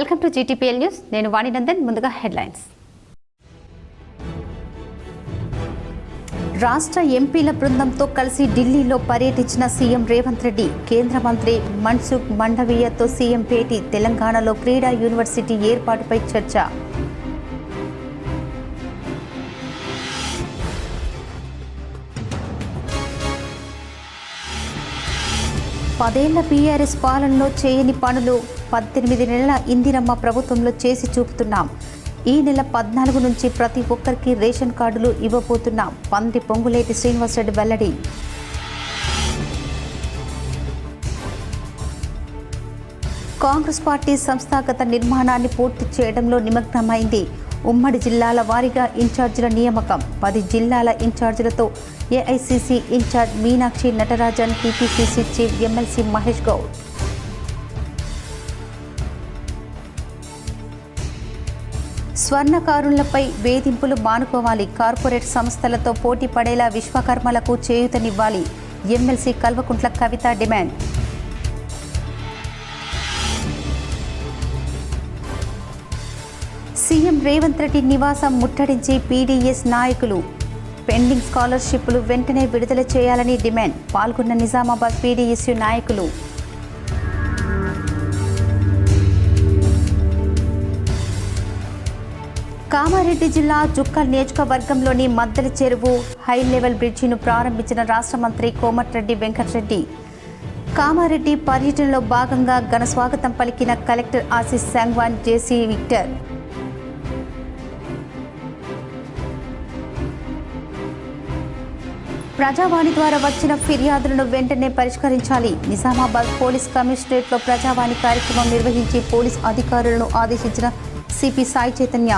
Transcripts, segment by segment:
Welcome to GTPL news. నేను వాణినందన్. ముందుగా headlines. రాష్ట్ర ఎంపీల బృందంతో కలిసి ఢిల్లీలో పర్యటించిన సీఎం రేవంత్ రెడ్డి. కేంద్ర మంత్రి మన్సుఖ్ మండవీయతో సీఎం భేటీ. తెలంగాణలో క్రీడా యూనివర్సిటీ ఏర్పాటుపై చర్చ. పదేళ్ల బీఆర్ఎస్ పాలనలో చేయని పనులు 18 నెలల ఇందిరమ్మ ప్రభుత్వంలో చేసి చూపుతున్నాం. ఈ నెల 14 నుంచి ప్రతి ఒక్కరికి రేషన్ కార్డులు ఇవ్వబోతున్నాం. మంత్రి పొంగులేటి శ్రీనివాసరెడ్డి వెల్లడి. కాంగ్రెస్ పార్టీ సంస్థాగత నిర్మాణాన్ని పూర్తి చేయడంలో నిమగ్నమైంది. ఉమ్మడి జిల్లాల వారీగా ఇన్ఛార్జీల నియామకం. 10 జిల్లాల ఇన్ఛార్జీలతో AICC in charge Meenakshi Natarajan, TPCC chief MLC Mahesh Goud. స్వర్ణకారులపై వేధింపులు మానుకోవాలి. కార్పొరేట్ సంస్థలతో పోటీ పడేలా విశ్వకర్మలకు చేయూతనివ్వాలి. MLC Kalvakuntla Kavitha demand. CM Revanth Reddy నివాసం ముట్టడించి పీడీఎస్ నాయకులు. పెండింగ్ స్కాలర్షిప్లు వెంటనే విడుదల చేయాలని డిమాండ్. పాల్గొన్న నిజామాబాద్ పీడీఎస్యు నాయకులు. కామారెడ్డి జిల్లా జుక్కల్ నియోజకవర్గంలోని మద్దెల చెరువు హై లెవెల్ బ్రిడ్జిను ప్రారంభించిన రాష్ట్ర మంత్రి కోమటిరెడ్డి వెంకటరెడ్డి. కామారెడ్డి పర్యటనలో భాగంగా ఘన స్వాగతం పలికిన కలెక్టర్ ఆశీష్ సంగ్వాన్, జేసీ విక్టర్. ప్రజావాణి ద్వారా వచ్చిన ఫిర్యాదులను వెంటనే పరిష్కరించాలి. నిజామాబాద్ పోలీస్ కమిషనరేట్లో ప్రజావాణి కార్యక్రమం నిర్వహించి పోలీస్ అధికారులను ఆదేశించిన సిపి సాయి చైతన్య.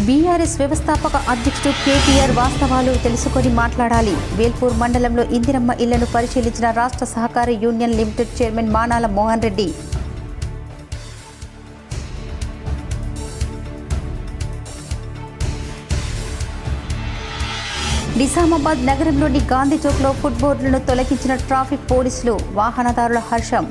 బీఆర్ఎస్ వ్యవస్థాపక అధ్యక్షుడు కేటీఆర్ వాస్తవాలు తెలుసుకొని మాట్లాడాలి. వేల్పూర్ మండలంలో ఇందిరమ్మ ఇళ్లను పరిశీలించిన రాష్ట్ర సహకార union limited chairman Manala Mohan Reddy. Nizamabad నగరంలోని గాంధీ చౌక్లో ఫుట్ బోర్డులను తొలగించిన ట్రాఫిక్ పోలీసులు. వాహనదారుల హర్షం.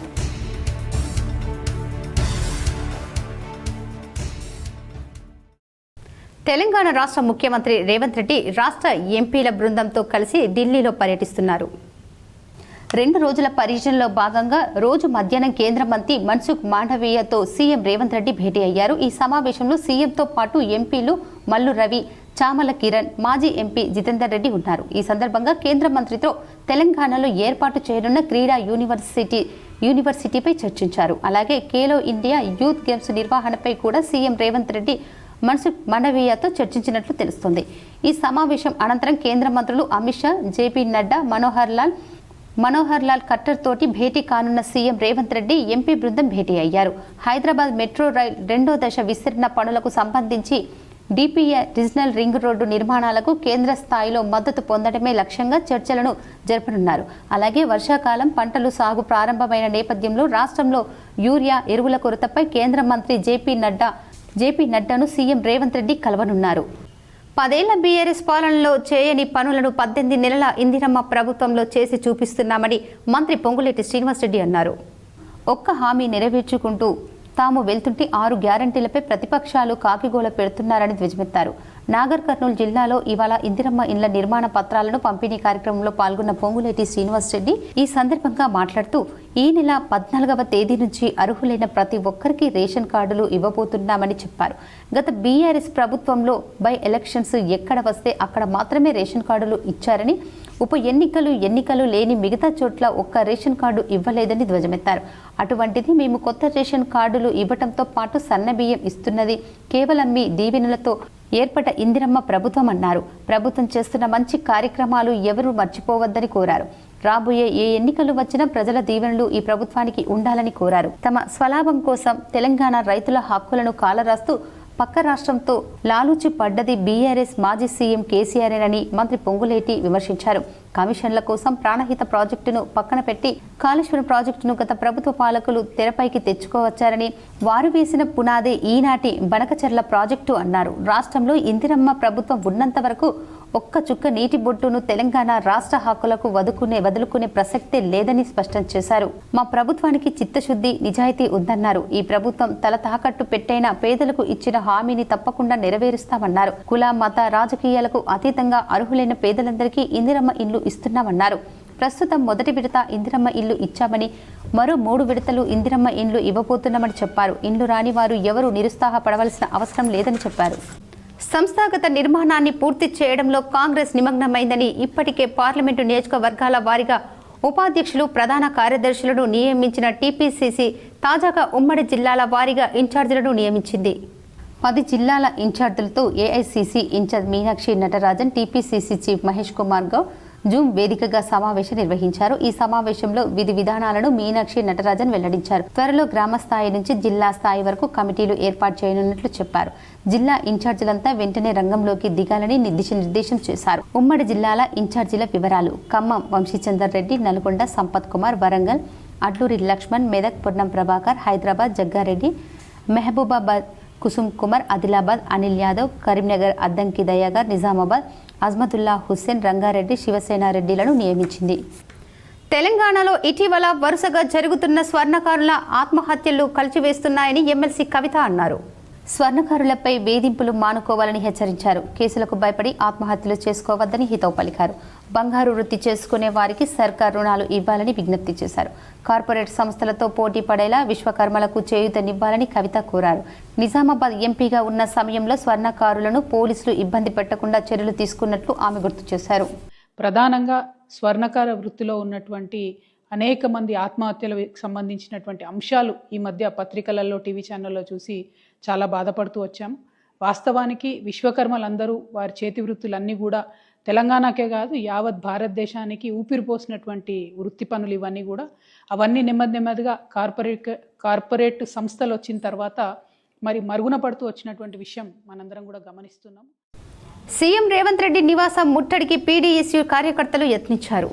తెలంగాణ రాష్ట్ర ముఖ్యమంత్రి రేవంత్ రెడ్డి రాష్ట్ర ఎంపీల బృందంతో కలిసి ఢిల్లీలో పర్యటిస్తున్నారు. 2 రోజుల పర్యటనలో భాగంగా రోజు మధ్యాహ్నం కేంద్ర మంత్రి మన్సుఖ్ మాండవీయతో సీఎం రేవంత్ రెడ్డి భేటీ అయ్యారు. ఈ సమావేశంలో సీఎంతో పాటు ఎంపీలు మల్లు రవి, చామల కిరణ్, మాజీ ఎంపీ జితేందర్ రెడ్డి ఉన్నారు. ఈ సందర్భంగా కేంద్ర మంత్రితో తెలంగాణలో ఏర్పాటు చేయనున్న క్రీడా యూనివర్సిటీపై చర్చించారు. అలాగే ఖేలో ఇండియా యూత్ గేమ్స్ నిర్వహణపై కూడా సీఎం రేవంత్ రెడ్డి మన్సుఖ్ మాండవీయతో చర్చించినట్లు తెలుస్తోంది. ఈ సమావేశం అనంతరం కేంద్ర మంత్రులు అమిత్ షా, జేపీ నడ్డా, మనోహర్ లాల్ ఖట్టర్ తోటి భేటీ కానున్న సీఎం రేవంత్ రెడ్డి ఎంపీ బృందం భేటీ అయ్యారు. హైదరాబాద్ మెట్రో రైల్ 2వ దశ విస్తరణ పనులకు సంబంధించి డిపిఏ రీజనల్ రింగ్ రోడ్డు నిర్మాణాలకు కేంద్ర స్థాయిలో మద్దతు పొందడమే లక్ష్యంగా చర్చలను జరపనున్నారు. అలాగే వర్షాకాలం పంటలు సాగు ప్రారంభమైన నేపథ్యంలో రాష్ట్రంలో యూరియా ఎరువుల కొరతపై కేంద్ర మంత్రి జేపీ నడ్డాను సీఎం రేవంత్ రెడ్డి కలవనున్నారు. 10 ఏళ్ల బీఆర్ఎస్ పాలనలో చేయని పనులను 18 నెలల ఇందిరమ్మ ప్రభుత్వంలో చేసి చూపిస్తున్నామని మంత్రి పొంగులేటి శ్రీనివాసరెడ్డి అన్నారు. ఒక్క హామీ నెరవేర్చుకుంటూ తాము వెళ్తుంటే 6 గ్యారంటీలపై ప్రతిపక్షాలు కాకిగోల పెడుతున్నారని ధ్వజమెత్తారు. నాగర్ కర్నూలు జిల్లాలో ఇవాళ ఇందిరమ్మ ఇండ్ల నిర్మాణ పత్రాలను పంపిణీ కార్యక్రమంలో పాల్గొన్న పొంగులేటి శ్రీనివాసరెడ్డి ఈ సందర్భంగా మాట్లాడుతూ ఈ నెల 14వ తేదీ నుంచి అర్హులైన ప్రతి ఒక్కరికి రేషన్ కార్డులు ఇవ్వబోతున్నామని చెప్పారు. గత బీఆర్ఎస్ ప్రభుత్వంలో బై ఎలక్షన్స్ ఎక్కడ వస్తే అక్కడ మాత్రమే రేషన్ కార్డులు ఇచ్చారని, ఉప ఎన్నికలు లేని మిగతా చోట్ల ఒక్క రేషన్ కార్డు ఇవ్వలేదని ధ్వజమెత్తారు. అటువంటిది మేము కొత్త రేషన్ కార్డులు ఇవ్వడంతో పాటు సన్నబియ్యం ఇస్తున్నది కేవలం మీ దీవెనలతో ఏర్పడ్డ ఇందిరమ్మ ప్రభుత్వం అన్నారు. ప్రభుత్వం చేస్తున్న మంచి కార్యక్రమాలు ఎవరూ మర్చిపోవద్దని కోరారు. రాబోయే ఏ ఎన్నికలు వచ్చినా ప్రజల దీవెనలు ఈ ప్రభుత్వానికి ఉండాలని కోరారు. తమ స్వలాభం కోసం తెలంగాణ రైతుల హక్కులను కాలరాస్తూ పక్క రాష్ట్రంతో లాలూచి పడ్డది బీఆర్ఎస్ మాజీ సీఎం కేసీఆర్ఏనని మంత్రి పొంగులేటి విమర్శించారు. కమిషన్ల కోసం ప్రాణహిత ప్రాజెక్టును పక్కన పెట్టి కాళేశ్వరం ప్రాజెక్టును గత ప్రభుత్వ పాలకులు తెరపైకి తెచ్చుకోవచ్చారని, వారు వేసిన పునాదే ఈనాటి బనకచెర్ల ప్రాజెక్టు అన్నారు. రాష్ట్రంలో ఇందిరమ్మ ప్రభుత్వం ఉన్నంత వరకు ఒక్క చుక్క నీటి బొట్టును తెలంగాణ రాష్ట్ర హక్కులకు వదులుకునే ప్రసక్తే లేదని స్పష్టం చేశారు. మా ప్రభుత్వానికి చిత్తశుద్ధి, నిజాయితీ ఉందన్నారు. ఈ ప్రభుత్వం తల తాకట్టు పెట్టైన పేదలకు ఇచ్చిన హామీని తప్పకుండా నెరవేరుస్తామన్నారు. కుల, మత, రాజకీయాలకు అతీతంగా అర్హులైన పేదలందరికీ ఇందిరమ్మ ఇల్లు ఇస్తున్నామన్నారు. ప్రస్తుతం మొదటి విడత ఇందిరమ్మ ఇల్లు ఇచ్చామని, మరో 3 విడతలు ఇందిరమ్మ ఇల్లు ఇవ్వబోతున్నామని చెప్పారు. ఇల్లు రాని వారు ఎవరూ నిరుత్సాహపడవలసిన అవసరం లేదని చెప్పారు. సంస్థాగత నిర్మాణాన్ని పూర్తి చేయడంలో కాంగ్రెస్ నిమగ్నమైందని, ఇప్పటికే పార్లమెంటు నియోజకవర్గాల వారీగా ఉపాధ్యక్షులు, ప్రధాన కార్యదర్శులను నియమించిన టీపీసీసీ తాజాగా ఉమ్మడి జిల్లాల వారీగా ఇన్ఛార్జీలను నియమించింది. 10 జిల్లాల ఇన్ఛార్జీలతో AICC in charge Meenakshi Natarajan, TPCC chief Mahesh Kumar Goud zoom వేదికగా సమావేశం నిర్వహించారు. ఈ సమావేశంలో విధి విధానాలను మీనాక్షి నటరాజన్ వెల్లడించారు. త్వరలో గ్రామ స్థాయి నుంచి జిల్లా స్థాయి వరకు కమిటీలు ఏర్పాటు చేయనున్నట్లు చెప్పారు. జిల్లా ఇన్ఛార్జీలంతా వెంటనే రంగంలోకి దిగాలని నిర్దేశం చేశారు. ఉమ్మడి జిల్లాల ఇన్ఛార్జీల వివరాలు: ఖమ్మం వంశీచందర్ రెడ్డి, నల్గొండ సంపత్ కుమార్, వరంగల్ అడ్లూరి లక్ష్మణ్, మెదక్ పొన్నం ప్రభాకర్, హైదరాబాద్ జగ్గారెడ్డి, మహబూబాబాద్ కుసుమ్ కుమార్, ఆదిలాబాద్ అనిల్ యాదవ్, కరీంనగర్ అద్దంకి దయాగర్, నిజామాబాద్ అజ్మతుల్లా హుస్సేన్, రంగారెడ్డి శివసేనారెడ్డిలను నియమించింది. తెలంగాణలో ఇటీవల వరుసగా జరుగుతున్న స్వర్ణకారుల ఆత్మహత్యలు కలిచివేస్తున్నాయని ఎమ్మెల్సీ కవిత అన్నారు. స్వర్ణకారులపై వేధింపులు మానుకోవాలని హెచ్చరించారు. కేసులకు భయపడి ఆత్మహత్యలు చేసుకోవద్దని హితవు పలికారు. బంగారు వృత్తి చేసుకునే వారికి సర్కార్ రుణాలు ఇవ్వాలని విజ్ఞప్తి చేశారు. కార్పొరేట్ సంస్థలతో పోటీ పడేలా విశ్వకర్మలకు చేయూతనివ్వాలని కవిత కోరారు. నిజామాబాద్ ఎంపీగా ఉన్న సమయంలో స్వర్ణకారులను పోలీసులు ఇబ్బంది పెట్టకుండా చర్యలు తీసుకున్నట్లు ఆమె గుర్తు చేశారు. ప్రధానంగా స్వర్ణకార వృత్తిలో ఉన్నటువంటి అనేక మంది ఆత్మహత్యలకు సంబంధించినటువంటి అంశాలు ఈ మధ్య పత్రికలలో, టీవీ ఛానల్లో చూసి చాలా బాధపడుతూ వచ్చాము. వాస్తవానికి విశ్వకర్మలందరూ వారి చేతి వృత్తులన్నీ కూడా తెలంగాణకే కాదు యావత్ భారతదేశానికి ఊపిరిపోసినటువంటి వృత్తి పనులు ఇవన్నీ కూడా. అవన్నీ నెమ్మదిగా కార్పొరేట్ సంస్థలు వచ్చిన తర్వాత మరి మరుగున పడుతూ వచ్చినటువంటి విషయం మనందరం కూడా గమనిస్తున్నాం. సీఎం రేవంత్ రెడ్డి నివాసం ముట్టడికి పీడీఎస్యూ కార్యకర్తలు యత్నించారు.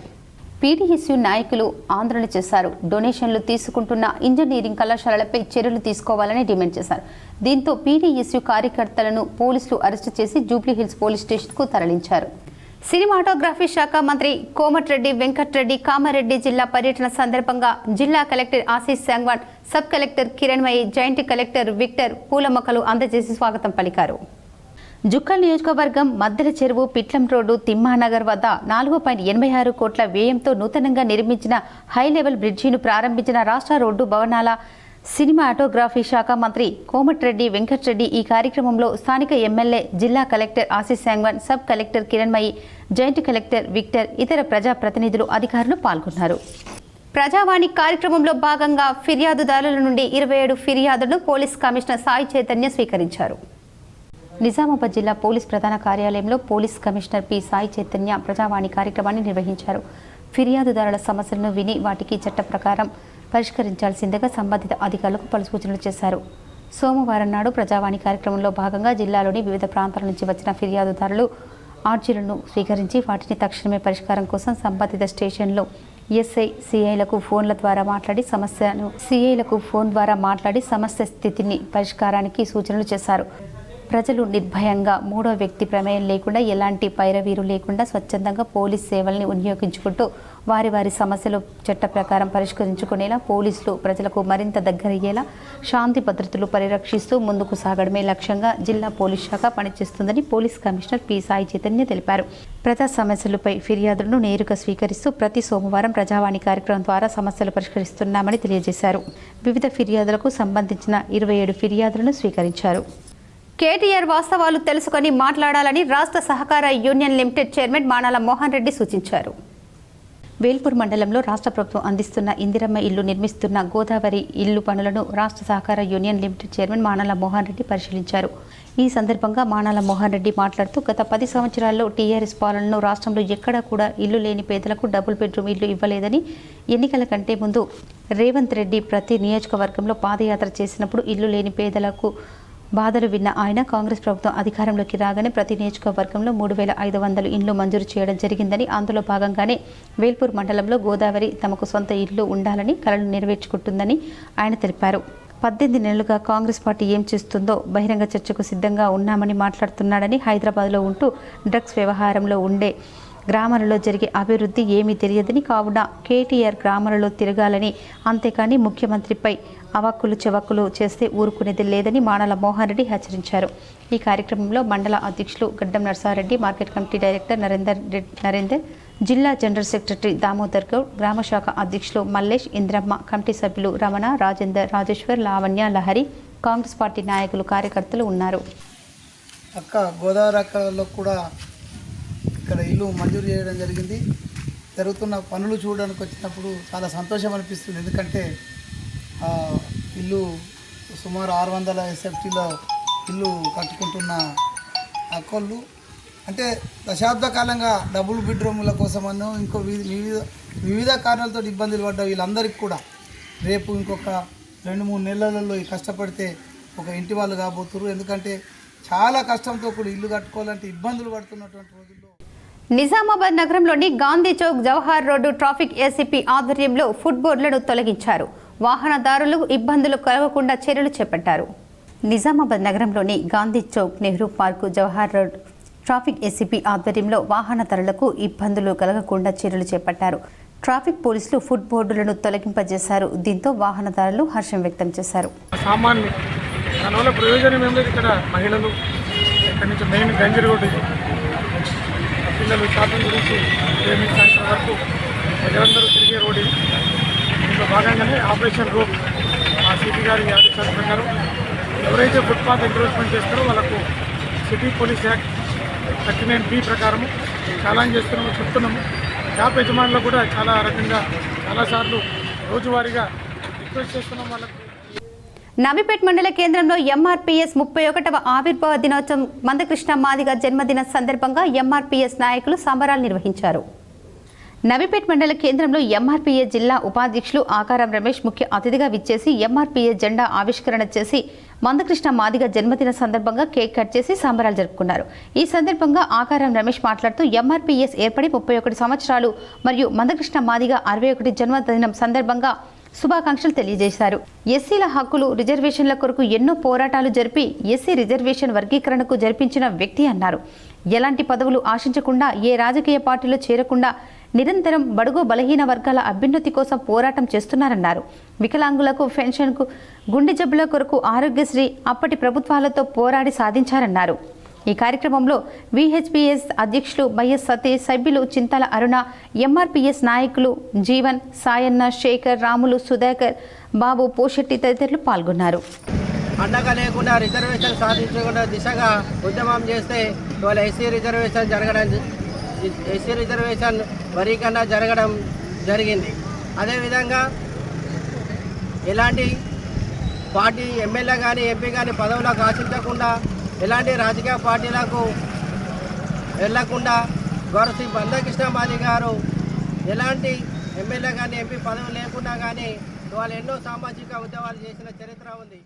పీడీఎస్యూ నాయకులు ఆందోళన చేశారు. డొనేషన్లు తీసుకుంటున్న ఇంజనీరింగ్ కళాశాలలపై చర్యలు తీసుకోవాలని డిమాండ్ చేశారు. దీంతో పీడీఎస్యూ కార్యకర్తలను పోలీసులు అరెస్టు చేసి జూబ్లీహిల్స్ పోలీస్ స్టేషన్కు తరలించారు. సినిమాటోగ్రఫీ శాఖ మంత్రి కోమటిరెడ్డి వెంకటరెడ్డి కామారెడ్డి జిల్లా పర్యటన సందర్భంగా జిల్లా collector Ashish Sangwan, sub collector Kiranmayi, joint collector Victor పూల మొక్కలు అందజేసి స్వాగతం పలికారు. జుక్కల్ నియోజకవర్గం మద్దెల చెరువు, పిట్లం రోడ్డు, తిమ్మానగర్ వద్ద 4.86 కోట్ల వ్యయంతో నూతనంగా నిర్మించిన హై లెవెల్ బ్రిడ్జిను ప్రారంభించిన రాష్ట్ర రోడ్డు భవనాల సినిమాటోగ్రఫీ శాఖ మంత్రి కోమటిరెడ్డి వెంకటరెడ్డి ఈ కార్యక్రమంలో స్థానిక ఎమ్మెల్యే, జిల్లా collector Ashish Sangwan, sub collector Kiranmayi, joint collector Victor, ఇతర ప్రజాప్రతినిధులు, అధికారులు పాల్గొన్నారు. ప్రజావాణి కార్యక్రమంలో భాగంగా ఫిర్యాదుదారుల నుండి 27 ఫిర్యాదులను పోలీస్ కమిషనర్ సాయి చైతన్య స్వీకరించారు. నిజామాబాద్ జిల్లా పోలీస్ ప్రధాన కార్యాలయంలో police commissioner P Sai Chaitanya Prajavani కార్యక్రమాన్ని నిర్వహించారు. ఫిర్యాదుదారుల సమస్యలను విని వాటికి చట్ట ప్రకారం పరిష్కరించాల్సిందిగా సంబంధిత అధికారులకు పలు సూచనలు చేశారు. సోమవారం నాడు ప్రజావాణి కార్యక్రమంలో భాగంగా జిల్లాలోని వివిధ ప్రాంతాల నుంచి వచ్చిన ఫిర్యాదుదారులు ఆర్జీలను స్వీకరించి వాటిని తక్షణమే పరిష్కారం కోసం సంబంధిత స్టేషన్లో ఎస్ఐ, సిఐలకు ఫోన్ ద్వారా మాట్లాడి సమస్య స్థితిని పరిష్కారానికి సూచనలు చేశారు. ప్రజలు నిర్భయంగా మూడో వ్యక్తి ప్రమేయం లేకుండా, ఎలాంటి పైరవీరు లేకుండా స్వచ్ఛందంగా పోలీస్ సేవల్ని వినియోగించుకుంటూ వారి సమస్యలు చట్ట ప్రకారం పరిష్కరించుకునేలా పోలీసులు ప్రజలకు మరింత దగ్గరయ్యేలా శాంతి భద్రతలు పరిరక్షిస్తూ ముందుకు సాగడమే లక్ష్యంగా జిల్లా పోలీస్ శాఖ పనిచేస్తుందని police commissioner P Sai Chaitanya తెలిపారు. ప్రజా సమస్యలపై ఫిర్యాదులను నేరుగా స్వీకరిస్తూ ప్రతి సోమవారం ప్రజావాణి కార్యక్రమం ద్వారా సమస్యలు పరిష్కరిస్తున్నామని తెలియజేశారు. వివిధ ఫిర్యాదులకు సంబంధించిన 27 ఫిర్యాదులను స్వీకరించారు. కేటీఆర్ వాస్తవాలు తెలుసుకొని మాట్లాడాలని రాష్ట్ర సహకార union limited chairman Manala Mohan Reddy సూచించారు. వేల్పూర్ మండలంలో రాష్ట్ర ప్రభుత్వం అందిస్తున్న ఇందిరమ్మ ఇల్లు నిర్మిస్తున్న గోదావరి ఇల్లు పనులను రాష్ట్ర సహకార union limited chairman Manala Mohan Reddy పరిశీలించారు. ఈ సందర్భంగా మానాల మోహన్ రెడ్డి మాట్లాడుతూ గత 10 సంవత్సరాల్లో టీఆర్ఎస్ పాలనలో రాష్ట్రంలో ఎక్కడా కూడా ఇల్లు లేని పేదలకు డబుల్ బెడ్రూమ్ ఇల్లు ఇవ్వలేదని, ఎన్నికల కంటే ముందు రేవంత్ రెడ్డి ప్రతి నియోజకవర్గంలో పాదయాత్ర చేసినప్పుడు ఇల్లు లేని పేదలకు బాధలు విన్న ఆయన కాంగ్రెస్ ప్రభుత్వం అధికారంలోకి రాగానే ప్రతి నియోజకవర్గంలో 3500 ఇండ్లు మంజూరు చేయడం జరిగిందని, అందులో భాగంగానే వేల్పూర్ మండలంలో గోదావరి తమకు సొంత ఇల్లు ఉండాలని కలలు నెరవేర్చుకుంటుందని ఆయన తెలిపారు. 18 నెలలుగా కాంగ్రెస్ పార్టీ ఏం చేస్తుందో బహిరంగ చర్చకు సిద్ధంగా ఉన్నామని మాట్లాడుతున్నాడని, హైదరాబాద్లో ఉంటూ డ్రగ్స్ వ్యవహారంలో ఉండే గ్రామాలలో జరిగే అభివృద్ధి ఏమీ తెలియదని, కావున కేటీఆర్ గ్రామాలలో తిరగాలని, అంతేకాని ముఖ్యమంత్రిపై అవాక్కులు చెవాక్కులు చేస్తే ఊరుకునేది లేదని మానల మోహన్ రెడ్డి హెచ్చరించారు. ఈ కార్యక్రమంలో మండల అధ్యక్షులు గడ్డం Narsa Reddy, market committee director Narender, జిల్లా జనరల్ సెక్రటరీ దామోదర్ గౌడ్, గ్రామ శాఖ అధ్యక్షులు మల్లేష్, ఇంద్రమ్మ, కమిటీ సభ్యులు రమణ, రాజేందర్, రాజేశ్వర్, లావణ్య, లహరి, కాంగ్రెస్ పార్టీ నాయకులు, కార్యకర్తలు ఉన్నారు. గోదావరి అక్కలో కూడా ఇక్కడ ఇల్లు మంజూరు చేయడం జరిగింది. జరుగుతున్న పనులు చూడడానికి వచ్చినప్పుడు చాలా సంతోషం అనిపిస్తుంది. ఎందుకంటే ఇల్లు సుమారు 600 SFTలో ఇల్లు కట్టుకుంటున్న అక్కళ్ళు అంటే దశాబ్ద కాలంగా డబుల్ బెడ్రూముల కోసమనో ఇంకో వివిధ కారణాలతో ఇబ్బందులు పడ్డ వీళ్ళందరికీ కూడా రేపు ఇంకొక 2-3 నెలలలో కష్టపడితే ఒక ఇంటి వాళ్ళు కాబోతున్నారు. ఎందుకంటే చాలా కష్టంతో కూడా ఇల్లు కట్టుకోవాలంటే ఇబ్బందులు పడుతున్నటువంటి రోజుల్లో నిజామాబాద్ నగరంలోని Gandhi Chowk, Jawahar road traffic ACP ఆధ్వర్యంలో ఫుట్ బోర్డులను తొలగించారు. వాహనదారులు ఇబ్బందులు కలగకుండా చర్యలు చేపట్టారు. నిజామాబాద్ నగరంలోని Gandhi Chowk, Nehru park, Jawahar road traffic ACP ఆధ్వర్యంలో వాహనదారులకు ఇబ్బందులు కలగకుండా చర్యలు చేపట్టారు. ట్రాఫిక్ పోలీసులు ఫుట్ బోర్డులను తొలగింపజేశారు. దీంతో వాహనదారులు హర్షం వ్యక్తం చేశారు. సామాన్లు దానివల్ల ప్రయోజనం ఏం లేదు. ఇక్కడ మహిళలు ఇక్కడి నుంచి మెయిన్ గంజి రోడ్డు, పిల్లలు షాపింగ్ గురించి సాయంత్రం వరకు ప్రజలందరూ తిరిగే రోడ్డు. దీంట్లో భాగంగానే ఆపరేషన్ రూప్ ఆ సిటీ గారి ఆదేశాల ప్రకారం ఎవరైతే ఫుట్పాత్ ఎంక్రోచ్మెంట్ చేస్తారో వాళ్ళకు సిటీ పోలీస్ యాక్ట్ 39B ప్రకారము చాలాన్ చేస్తున్నాము, చెప్తున్నాము. షాప్ యజమానులు కూడా చాలా రకంగా చాలాసార్లు రోజువారీగా రిక్వెస్ట్ చేస్తున్నాం వాళ్ళకు. నవీపేట్ మండల కేంద్రంలో ఎంఆర్పీఎస్ 31వ ఆవిర్భావ దినోత్సవం మందకృష్ణ మాదిగ జన్మదిన సందర్భంగా ఎంఆర్పీఎస్ నాయకులు సంబరాలు నిర్వహించారు. నవీపేట్ మండల కేంద్రంలో ఎంఆర్పీఎస్ జిల్లా ఉపాధ్యక్షులు ఆకారం రమేష్ ముఖ్య అతిథిగా విచ్చేసి ఎంఆర్పీఎస్ జెండా ఆవిష్కరణ చేసి మందకృష్ణ మాదిగ జన్మదిన సందర్భంగా కేక్ కట్ చేసి సంబరాలు జరుపుకున్నారు. ఈ సందర్భంగా ఆకారం రమేష్ మాట్లాడుతూ ఎంఆర్పీఎస్ ఏర్పడి 31 సంవత్సరాలు మరియు మందకృష్ణ మాదిగ 61 జన్మదినం సందర్భంగా శుభాకాంక్షలు తెలియజేశారు. ఎస్సీల హక్కులు, రిజర్వేషన్ల కొరకు ఎన్నో పోరాటాలు జరిపి ఎస్సీ రిజర్వేషన్ వర్గీకరణకు జరిపించిన వ్యక్తి అన్నారు. ఎలాంటి పదవులు ఆశించకుండా, ఏ రాజకీయ పార్టీలో చేరకుండా నిరంతరం బడుగు బలహీన వర్గాల అభ్యున్నతి కోసం పోరాటం చేస్తున్నారన్నారు. వికలాంగులకు పెన్షన్కు, గుండె జబ్బుల కొరకు ఆరోగ్యశ్రీ అప్పటి ప్రభుత్వాలతో పోరాడి సాధించారన్నారు. ఈ కార్యక్రమంలో విహెచ్పిఎస్ అధ్యక్షులు వైఎస్ సతీష్, సభ్యులు చింతల అరుణ, ఎంఆర్పీఎస్ నాయకులు జీవన్, సాయన్న, శేఖర్, రాములు, సుధాకర్, బాబు, పోషెట్టి తదితరులు పాల్గొన్నారు. అండగా లేకుండా రిజర్వేషన్ సాధించకుండా దిశగా ఉద్యమం చేస్తే ఇవాళ ఎస్సీ రిజర్వేషన్ వరీకరణ జరగడం జరిగింది. అదేవిధంగా ఎలాంటి పార్టీ ఎమ్మెల్యే కానీ ఎంపీ కానీ పదవులకు ఆశించకుండా, ఎలాంటి రాజకీయ పార్టీలకు వెళ్లకుండా గౌరవ శ్రీ మందకృష్ణ మాదిగ గారు ఎలాంటి ఎమ్మెల్యే కానీ ఎంపీ పదవి లేకుండా కానీ వాళ్ళు ఎన్నో సామాజిక ఉద్యమాలు చేసిన చరిత్ర ఉంది.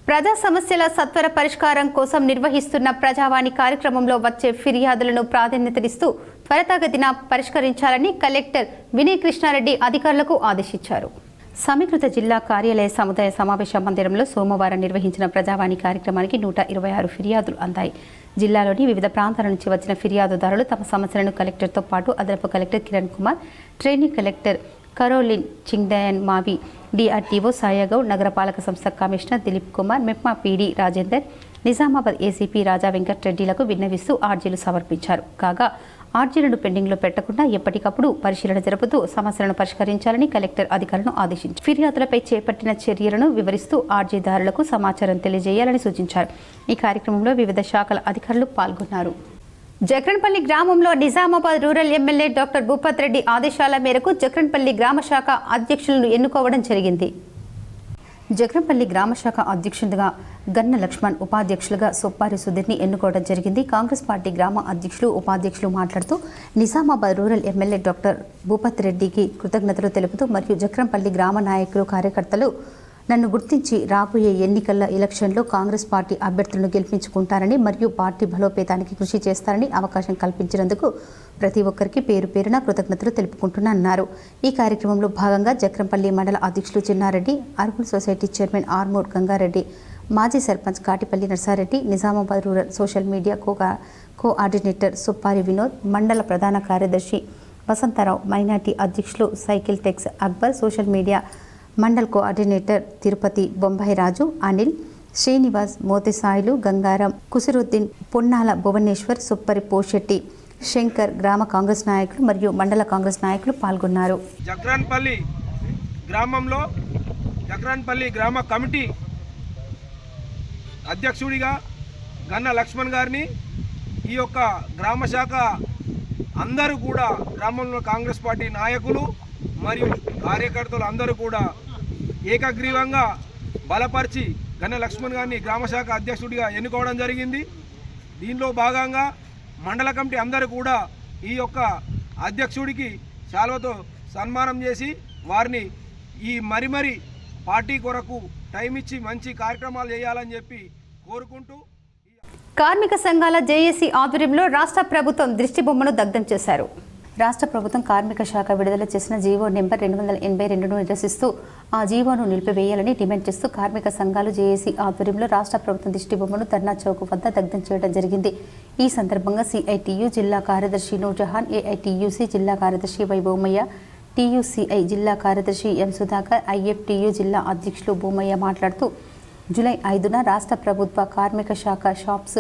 ప్రజా సమస్యల సత్వర పరిష్కారం కోసం నిర్వహిస్తున్న ప్రజావాణి కార్యక్రమంలో వచ్చే ఫిర్యాదులను ప్రాధాన్యతనిస్తూ త్వరితగతిన పరిష్కరించాలని కలెక్టర్ వినయ్ కృష్ణారెడ్డి అధికారులకు ఆదేశించారు. సమీకృత జిల్లా కార్యాలయ సముదాయ సమావేశ మందిరంలో సోమవారం నిర్వహించిన ప్రజావాణి కార్యక్రమానికి 126 ఫిర్యాదులు అందాయి. జిల్లాలోని వివిధ ప్రాంతాల నుంచి వచ్చిన ఫిర్యాదుదారులు తమ సమస్యలను కలెక్టర్తో పాటు అదనపు collector Kiran Kumar, training collector Karolin Chingdayan Mavi, DRDO Saigoud, నగరపాలక సంస్థ commissioner Dilip Kumar, MEPMA PD Rajender, Nizamabad ACP Raja వెంకటరెడ్డిలకు విన్నవిస్తూ ఆర్జీలు సమర్పించారు. కాగా ఆర్జీలను పెండింగ్లో పెట్టకుండా ఎప్పటికప్పుడు పరిశీలన జరుపుతూ సమస్యలను పరిష్కరించాలని కలెక్టర్ అధికారులను ఆదేశించారు. ఫిర్యాదులపై చేపట్టిన చర్యలను వివరిస్తూ ఆర్జీదారులకు సమాచారం తెలియజేయాలని సూచించారు. ఈ కార్యక్రమంలో వివిధ శాఖల అధికారులు పాల్గొన్నారు. జక్రన్పల్లి గ్రామంలో Nizamabad rural MLA doctor Bhupath Reddy ఆదేశాల మేరకు జక్రన్పల్లి గ్రామ శాఖ అధ్యక్షులను ఎన్నుకోవడం జరిగింది. జక్రన్పల్లి గ్రామ శాఖ అధ్యక్షుడిగా గన్న లక్ష్మణ్, ఉపాధ్యక్షులుగా సొప్పారి సుధీర్ని ఎన్నుకోవడం జరిగింది. కాంగ్రెస్ పార్టీ గ్రామ అధ్యక్షులు, ఉపాధ్యక్షులు మాట్లాడుతూ Nizamabad rural MLA doctor Bhupath రెడ్డికి కృతజ్ఞతలు తెలుపుతూ మరియు జక్రన్పల్లి గ్రామ నాయకులు, కార్యకర్తలు నన్ను గుర్తించి రాబోయే ఎన్నికల ఎలక్షన్లో కాంగ్రెస్ పార్టీ అభ్యర్థులను గెలిపించుకుంటారని మరియు పార్టీ బలోపేతానికి కృషి చేస్తారని అవకాశం కల్పించినందుకు ప్రతి ఒక్కరికి పేరు పేరున కృతజ్ఞతలు తెలుపుకుంటున్నారన్నారు. ఈ కార్యక్రమంలో భాగంగా జక్రంపల్లి మండల అధ్యక్షులు Chinnareddy, urban society chairman Armoor Gangareddy, మాజీ sarpanch Katipalli Narsareddy, Nizamabad rural social media coordinator Suppari Vinod, మండల ప్రధాన కార్యదర్శి వసంతరావు, మైనార్టీ అధ్యక్షులు సైకిల్ టెక్స్ Akbar, social media mandal coordinator Tirupati Bombay Raju, Anil, Srinivas, Motisailu, Gangaram, Kusiruddin, Ponnala Bhuvaneshwar, Suppari Poshetti, Shankar, గ్రామ కాంగ్రెస్ నాయకులు మరియు మండల కాంగ్రెస్ నాయకులు పాల్గొన్నారు. జక్రాన్పల్లి గ్రామంలో జక్రాన్పల్లి గ్రామ కమిటీ అధ్యక్షుడిగా గన్న లక్ష్మణ్ గారిని, ఈ యొక్క గ్రామ శాఖ అందరూ కూడా గ్రామంలో కాంగ్రెస్ పార్టీ నాయకులు మరియు కార్యకర్తలు అందరూ కూడా ఏకగ్రీవంగా బలపరిచి గన్న లక్ష్మణ్ గారిని గ్రామశాఖ అధ్యక్షుడిగా ఎన్నుకోవడం జరిగింది. దీనిలో భాగంగా మండల కమిటీ అందరూ కూడా ఈ యొక్క అధ్యక్షుడికి శాలువతో సన్మానం చేసి వారిని ఈ మరి పార్టీ కొరకు టైం ఇచ్చి మంచి కార్యక్రమాలు చేయాలని చెప్పి కోరుకుంటూ కార్మిక సంఘాల జేఏసీ ఆధ్వర్యంలో రాష్ట్ర ప్రభుత్వం దిష్టిబొమ్మను దగ్ధం చేశారు. రాష్ట్ర ప్రభుత్వం కార్మిక శాఖ విడుదల చేసిన జీవో నెంబర్ 282ను నిరసిస్తూ ఆ జీవోను నిలిపివేయాలని డిమాండ్ చేస్తూ కార్మిక సంఘాలు జేఏసీ ఆధ్వర్యంలో రాష్ట్ర ప్రభుత్వం దిష్టిబొమ్మను ధర్నా చౌక్ వద్ద దగ్ధం చేయడం జరిగింది. ఈ సందర్భంగా సిఐటియు జిల్లా కార్యదర్శి నూర్జహాన్, ఏఐటియుసి జిల్లా కార్యదర్శి వై బొమ్మయ్య, టీయూసీఐ జిల్లా కార్యదర్శి ఎం సుధాకర్, ఐఎఫ్టియు జిల్లా అధ్యక్షులు బొమ్మయ్య మాట్లాడుతూ జూలై 5న రాష్ట్ర ప్రభుత్వ కార్మిక శాఖ షాప్స్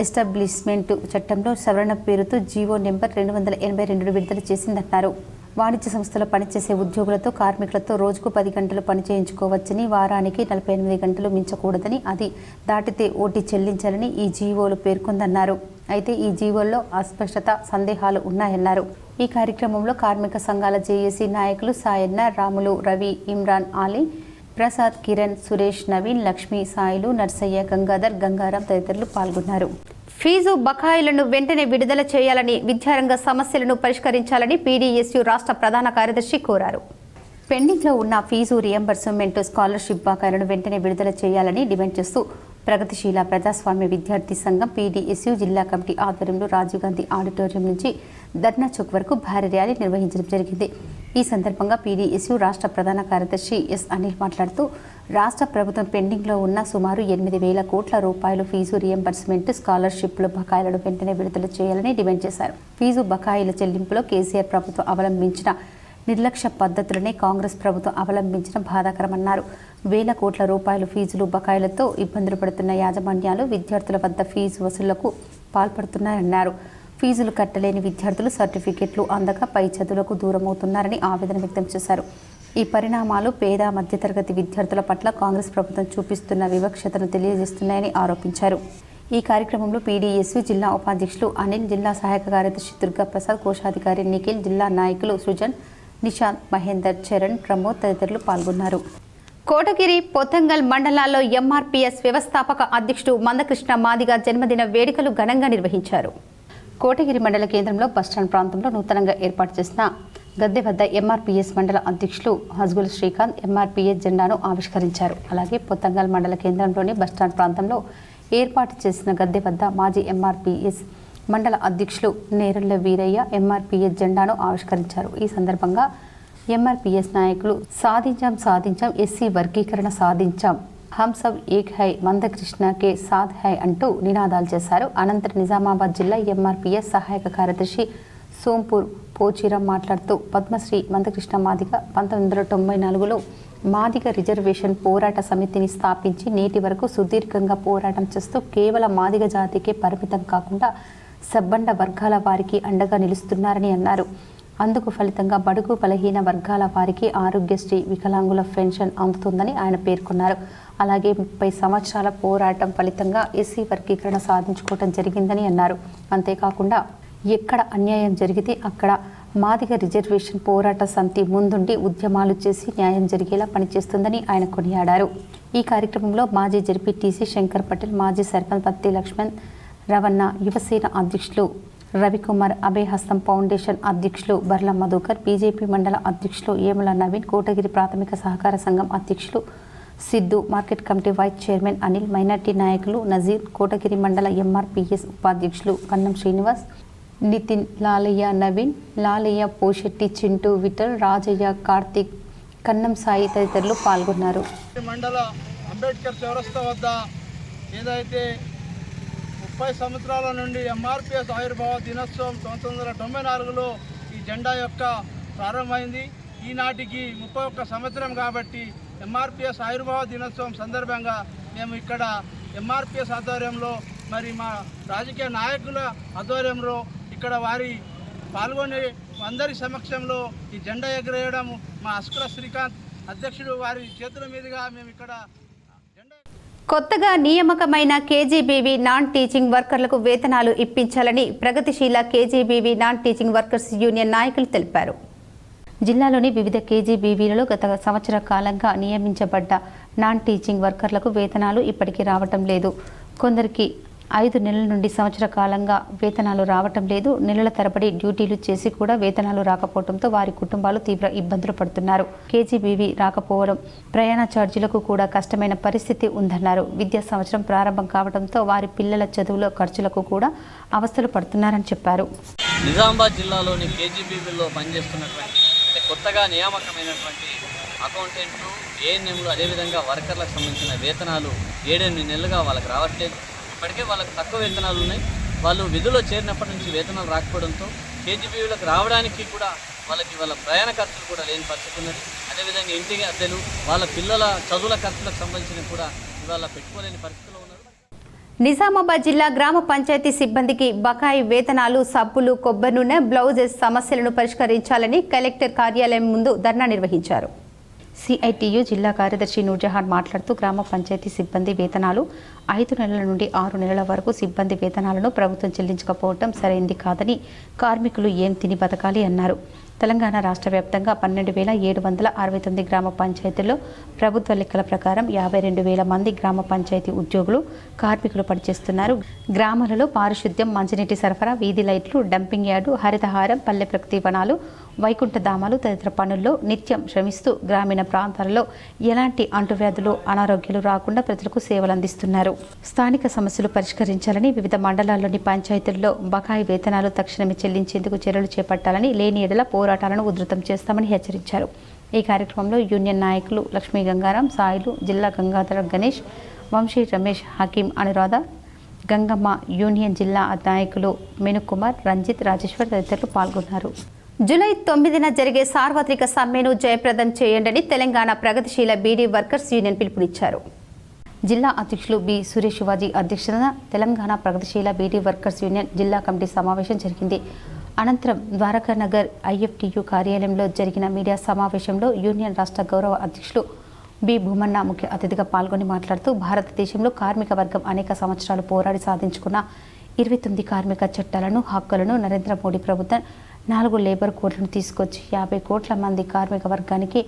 ఎస్టాబ్లిష్మెంట్ చట్టంలో సవరణ పేరుతో జీవో నెంబర్ 282 విడుదల చేసిందన్నారు. వాణిజ్య సంస్థలో పనిచేసే ఉద్యోగులతో కార్మికులతో రోజుకు 10 గంటలు పని చేయించుకోవచ్చని, వారానికి 48 గంటలు మించకూడదని, అది దాటితే ఓటీ చెల్లించాలని ఈ జీవోలు పేర్కొందన్నారు. అయితే ఈ జీవోల్లో అస్పష్టత, సందేహాలు ఉన్నాయన్నారు. ఈ కార్యక్రమంలో కార్మిక సంఘాల జేఏసీ నాయకులు సాయన్న, రాములు, రవి, ఇమ్రాన్, ఆలీ, ప్రసాద్, కిరణ్, సురేష్, నవీన్, లక్ష్మి, సాయిలు, నర్సయ్య, గంగాధర్, గంగారాం తదితరులు పాల్గొన్నారు. ఫీజు బకాయిలను వెంటనే విడుదల చేయాలని, విద్యారంగ సమస్యలను పరిష్కరించాలని పీడీఎస్యు రాష్ట్ర ప్రధాన కార్యదర్శి కోరారు. పెండింగ్లో ఉన్న ఫీజు రియంబర్స్మెంట్, స్కాలర్షిప్ బకాయిలను వెంటనే విడుదల చేయాలని డిమాండ్ చేస్తూ ప్రగతిశీల ప్రజాస్వామ్య విద్యార్థి సంఘం పీడీఎస్యు జిల్లా కమిటీ ఆధ్వర్యంలో రాజీవ్ గాంధీ ఆడిటోరియం నుంచి ధర్నా చౌక్ వరకు భారీ ర్యాలీ నిర్వహించడం జరిగింది. ఈ సందర్భంగా పీడీఎస్యు రాష్ట్ర ప్రధాన కార్యదర్శి ఎస్ అనిల్ మాట్లాడుతూ రాష్ట్ర ప్రభుత్వం పెండింగ్లో ఉన్న సుమారు 8,000 కోట్ల రూపాయలు ఫీజు రియంబర్స్మెంట్, స్కాలర్షిప్ల బకాయిలను వెంటనే విడుదల చేయాలని డిమాండ్ చేశారు. ఫీజు బకాయిల చెల్లింపులో కేసీఆర్ ప్రభుత్వం అవలంబించిన నిర్లక్ష్య పద్ధతులనే కాంగ్రెస్ ప్రభుత్వం అవలంబించిన బాధాకరమన్నారు. 1,000 కోట్ల రూపాయలు ఫీజులు బకాయిలతో ఇబ్బందులు పడుతున్న యాజమాన్యాలు విద్యార్థుల వద్ద ఫీజు వసూళ్లకు పాల్పడుతున్నారన్నారు. ఫీజులు కట్టలేని విద్యార్థులు సర్టిఫికెట్లు అందక పై చదువులకు దూరమవుతున్నారని ఆవేదన వ్యక్తం చేశారు. ఈ పరిణామాలు పేద మధ్యతరగతి విద్యార్థుల పట్ల కాంగ్రెస్ ప్రభుత్వం చూపిస్తున్న వివక్షతను తెలియజేస్తున్నాయని ఆరోపించారు. ఈ కార్యక్రమంలో పీడీఎస్యు జిల్లా ఉపాధ్యక్షులు అనిల్, జిల్లా సహాయక కార్యదర్శి దుర్గాప్రసాద్, కోశాధికారి నిఖిల్, జిల్లా నాయకులు సృజన్, నిశాంత్, మహేందర్, చరణ్, ప్రమోద్ తదితరులు పాల్గొన్నారు. కోటగిరి, పొతంగల్ మండలాల్లో ఎంఆర్పీఎస్ వ్యవస్థాపక అధ్యక్షుడు మందకృష్ణ మాదిగ జన్మదిన వేడుకలు ఘనంగా నిర్వహించారు. కోటగిరి మండల కేంద్రంలో బస్టాండ్ ప్రాంతంలో నూతనంగా ఏర్పాటు చేసిన గద్దె వద్ద ఎంఆర్పీఎస్ మండల అధ్యక్షులు హజ్గుల్ శ్రీకాంత్ ఎంఆర్పీఎస్ జెండాను ఆవిష్కరించారు. అలాగే పొతంగల్ మండల కేంద్రంలోని బస్టాండ్ ప్రాంతంలో ఏర్పాటు చేసిన గద్దె వద్ద మాజీ ఎంఆర్పీఎస్ మండల అధ్యక్షులు నేరళ్ల వీరయ్య ఎంఆర్పీఎస్ జెండాను ఆవిష్కరించారు. ఈ సందర్భంగా ఎంఆర్పీఎస్ నాయకులు సాధించాం, ఎస్సీ వర్గీకరణ సాధించాం, హమ్ సబ్ ఏక్ హై, మందకృష్ణకే సాథ్ హై అంటూ నినాదాలు చేశారు. అనంతరం నిజామాబాద్ జిల్లా ఎంఆర్పీఎస్ సహాయక కార్యదర్శి సోంపూర్ పోచీరం మాట్లాడుతూ పద్మశ్రీ మందకృష్ణ మాదిగ 1994లో మాదిగ రిజర్వేషన్ పోరాట సమితిని స్థాపించి నేటి వరకు సుదీర్ఘంగా పోరాటం చేస్తూ కేవలం మాదిగ జాతికే పరిమితం కాకుండా సబ్బండ వర్గాల వారికి అండగా నిలుస్తున్నారని అన్నారు. అందుకు ఫలితంగా బడుగు బలహీన వర్గాల వారికి ఆరోగ్యశ్రీ, వికలాంగుల పెన్షన్ అందుతుందని ఆయన పేర్కొన్నారు. అలాగే 30 సంవత్సరాల పోరాటం ఫలితంగా ఎస్సీ వర్గీకరణ సాధించుకోవడం జరిగిందని అన్నారు. అంతేకాకుండా ఎక్కడ అన్యాయం జరిగితే అక్కడ మాదిగ రిజర్వేషన్ పోరాట సమితి ముందుండి ఉద్యమాలు చేసి న్యాయం జరిగేలా పనిచేస్తుందని ఆయన కొనియాడారు. ఈ కార్యక్రమంలో మాజీ జెడ్పీటీసీ శంకర్ పటేల్, మాజీ సర్పంచ్ పత్తి లక్ష్మణ్, రవణ, యువసేన అధ్యక్షులు రవికుమార్, అభయహస్తం ఫౌండేషన్ అధ్యక్షులు బర్ల మధుకర్, బీజేపీ మండల అధ్యక్షులు ఏముల నవీన్, కోటగిరి ప్రాథమిక సహకార సంఘం అధ్యక్షులు Siddhu, market committee vice chairman Anil, మైనార్టీ నాయకులు నజీర్, కోటగిరి మండల ఎంఆర్పీఎస్ ఉపాధ్యక్షులు కన్నం శ్రీనివాస్, నితిన్, లాలయ్య, నవీన్, లాలయ్య, పోషెట్టి, చింటూ, విఠల్, రాజయ్య, కార్తిక్, కన్నం సాయి తదితరులు పాల్గొన్నారు. మండల అంబేద్కర్ చౌరస్తా వద్ద ఏదైతే 30 సంవత్సరాల నుండి ఎంఆర్పిఎస్ ఆవిర్భావ దినోత్సవం 1994లో ఈ జెండా యొక్క ప్రారంభమైంది. ఈనాటికి 31 సంవత్సరం కాబట్టి ఎంఆర్పిఎస్ ఆవిర్భావ దినోత్సవం సందర్భంగా మేము ఇక్కడ ఎంఆర్పిఎస్ ఆధ్వర్యంలో మరి మా రాజకీయ నాయకుల ఆధ్వర్యంలో ఇక్కడ వారి పాల్గొనే అందరి సమక్షంలో ఈ జెండా ఎగరేయడం మా అస్కర శ్రీకాంత్ అధ్యక్షుడు వారి చేతుల మీదుగా మేము ఇక్కడ కొత్తగా నియామకమైన కేజీబీవీ నాన్ టీచింగ్ వర్కర్లకు వేతనాలు ఇప్పించాలని ప్రగతిశీల KGBV non teaching workers union నాయకులు తెలిపారు. జిల్లాలోని వివిధ కేజీబీవీలలో గత సంవత్సర కాలంగా నియమించబడ్డ నాన్ టీచింగ్ వర్కర్లకు వేతనాలు ఇప్పటికీ రావటం లేదు. కొందరికి 5 నెలల నుండి సంవత్సర కాలంగా వేతనాలు రావటం లేదు. నెలల తరబడి డ్యూటీలు చేసి కూడా వేతనాలు రాకపోవడంతో వారి కుటుంబాలు తీవ్ర ఇబ్బందులు పడుతున్నారు. కేజీబీవీ రాకపోవడం, ప్రయాణ ఛార్జీలకు కూడా కష్టమైన పరిస్థితి ఉందన్నారు. విద్యా సంవత్సరం ప్రారంభం కావడంతో వారి పిల్లల చదువుల ఖర్చులకు కూడా అవస్థలు పడుతున్నారని చెప్పారు. నిజామాబాద్ జిల్లాలోని కేజీబీవీలో పనిచేస్తున్నటువంటి కొత్తగా నియామకమైనటువంటి అకౌంటెంట్లు, ఏఎన్ఎంలు, అదేవిధంగా వర్కర్లకు సంబంధించిన వేతనాలు 7-8 నెలలుగా వాళ్ళకి రావట్లేదు. ఇప్పటికే వాళ్ళకి తక్కువ వేతనాలు ఉన్నాయి. వాళ్ళు విధుల్లో చేరినప్పటి నుంచి వేతనాలు రాకపోవడంతో కేజీబీవీలకు రావడానికి కూడా వాళ్ళ ప్రయాణ ఖర్చులు కూడా లేని పరిస్థితి ఉన్నది. అదేవిధంగా ఇంటికి అద్దెలు, వాళ్ళ పిల్లల చదువుల ఖర్చులకు సంబంధించిన కూడా ఇవాళ పెట్టుకోలేని పరిస్థితిలో ఉన్నారు. నిజామాబాద్ జిల్లా గ్రామ పంచాయతీ సిబ్బందికి బకాయి వేతనాలు, సబ్బులు, కొబ్బరి నూనె, బ్లౌజెస్ సమస్యలను పరిష్కరించాలని కలెక్టర్ కార్యాలయం ముందు ధర్నా నిర్వహించారు. సిఐటియు జిల్లా కార్యదర్శి నూర్జహాన్ మాట్లాడుతూ గ్రామ పంచాయతీ సిబ్బంది వేతనాలు 5 నెలల నుండి 6 నెలల వరకు సిబ్బంది వేతనాలను ప్రభుత్వం చెల్లించకపోవడం సరైంది కాదని, కార్మికులు ఏం తిని బతకాలి అన్నారు. తెలంగాణ రాష్ట్ర వ్యాప్తంగా 12,769 గ్రామ పంచాయతీల్లో ప్రభుత్వ లెక్కల ప్రకారం 52,000 మంది గ్రామ పంచాయతీ ఉద్యోగులు, కార్మికులు పనిచేస్తున్నారు. గ్రామాలలో పారిశుద్ధ్యం, మంచినీటి సరఫరా, వీధి లైట్లు, డంపింగ్ యార్డు, హరితహారం, పల్లె ప్రకృతి వనాలు, వైకుంఠధామాలు తదితర పనుల్లో నిత్యం శ్రమిస్తూ గ్రామీణ ప్రాంతాలలో ఎలాంటి అంటువ్యాధులు, అనారోగ్యాలు రాకుండా ప్రజలకు సేవలు అందిస్తున్నారు. స్థానిక సమస్యలు పరిష్కరించాలని, వివిధ మండలాల్లోని పంచాయతీల్లో బకాయి వేతనాలు తక్షణమే చెల్లించేందుకు చర్యలు చేపట్టాలని, లేని ఎడల పోరాటాలను ఉధృతం చేస్తామని హెచ్చరించారు. ఈ కార్యక్రమంలో యూనియన్ నాయకులు లక్ష్మీ గంగారాం, సాయిలు, జిల్లా గంగాధర గణేష్, వంశీ రమేష్, హకీం, అనురాధ, గంగమ్మ, యూనియన్ జిల్లా నాయకులు మెనుకుమార్, రంజిత్, రాజేశ్వర్ తదితరులు పాల్గొన్నారు. జూలై 9న జరిగే సార్వత్రిక సమ్మెను జయప్రదం చేయండి తెలంగాణ ప్రగతిశీల బీడీ వర్కర్స్ యూనియన్ పిలుపునిచ్చారు. జిల్లా అధ్యక్షులు బి సురేష్ శివాజీ అధ్యక్షతన తెలంగాణ ప్రగతిశీల బీడీ వర్కర్స్ యూనియన్ జిల్లా కమిటీ సమావేశం జరిగింది. అనంతరం ద్వారకానగర్ ఐఎఫ్టియు కార్యాలయంలో జరిగిన మీడియా సమావేశంలో యూనియన్ రాష్ట్ర గౌరవ అధ్యక్షులు బి భూమన్న ముఖ్య అతిథిగా పాల్గొని మాట్లాడుతూ భారతదేశంలో కార్మిక వర్గం అనేక సంవత్సరాలు పోరాడి సాధించుకున్న 29 కార్మిక చట్టాలను, హక్కులను నరేంద్ర మోడీ ప్రభుత్వం 4 లేబర్ కోడ్లను తీసుకొచ్చి 50 కోట్ల మంది కార్మిక వర్గానికి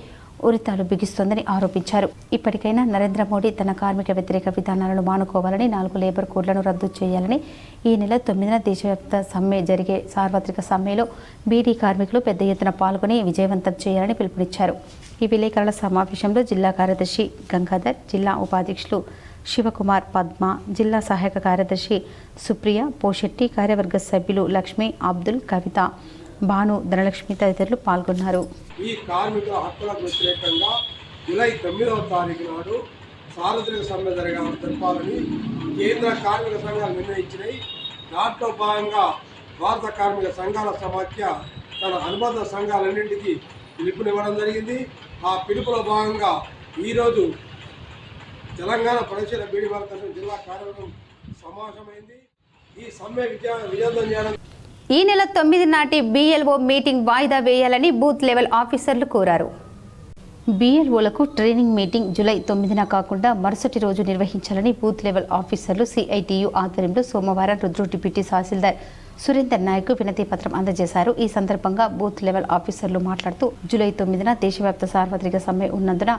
ఉరితాలు బిగిస్తోందని ఆరోపించారు. ఇప్పటికైనా నరేంద్ర మోడీ తన కార్మిక వ్యతిరేక విధానాలను మానుకోవాలని, 4 లేబర్ కోడ్లను రద్దు చేయాలని, ఈ నెల 9న దేశవ్యాప్త సమ్మె జరిగే సార్వత్రిక సమ్మెలో బీడీ కార్మికులు పెద్ద ఎత్తున పాల్గొని విజయవంతం చేయాలని పిలుపునిచ్చారు. ఈ విలేకరుల సమావేశంలో జిల్లా కార్యదర్శి గంగాధర్, జిల్లా ఉపాధ్యక్షులు శివకుమార్, పద్మ, జిల్లా సహాయక కార్యదర్శి సుప్రియ, పోషెట్టి, కార్యవర్గ సభ్యులు లక్ష్మి, అబ్దుల్, కవిత, భాను, ధనలక్ష్మి తదితరులు పాల్గొన్నారు. ఈ కార్మిక హక్కులకు వ్యతిరేకంగా జూలై 9వ తారీఖు నాడు సార్వత్రిక సమ్మె జరగాలని తెలపాలని కేంద్ర కార్మిక సంఘాలు నిర్ణయించినాయి. దాంట్లో భాగంగా భారత కార్మిక సంఘాల సమాఖ్య తన అనుబంధ సంఘాలన్నింటికీ పిలుపునివ్వడం జరిగింది. ఆ పిలుపులో భాగంగా ఈరోజు తెలంగాణ ప్రగతిశీల బీడీ వర్కర్స్ జిల్లా కార్యవర్గం సమావేశమైంది. ఈ సమ్మె విజయవంతం చేయడం ఈ నెల 9 నాటి BLO మీటింగ్ వాయిదా వేయాలని బూత్ లెవెల్ ఆఫీసర్లు కోరారు. BLOలకు ట్రైనింగ్ మీటింగ్ జూలై 9న కాకుండా మరుసటి రోజు నిర్వహించాలని బూత్ లెవెల్ ఆఫీసర్లు CITU ఆధ్వర్యంలో సోమవారం రుద్రు డిప్యూటీ తహసీల్దార్ సురేందర్ నాయక్ వినతి పత్రం అందజేశారు. ఈ సందర్భంగా బూత్ లెవెల్ ఆఫీసర్లు మాట్లాడుతూ జూలై 9న దేశవ్యాప్త సార్వత్రిక సమ్మె ఉన్నందున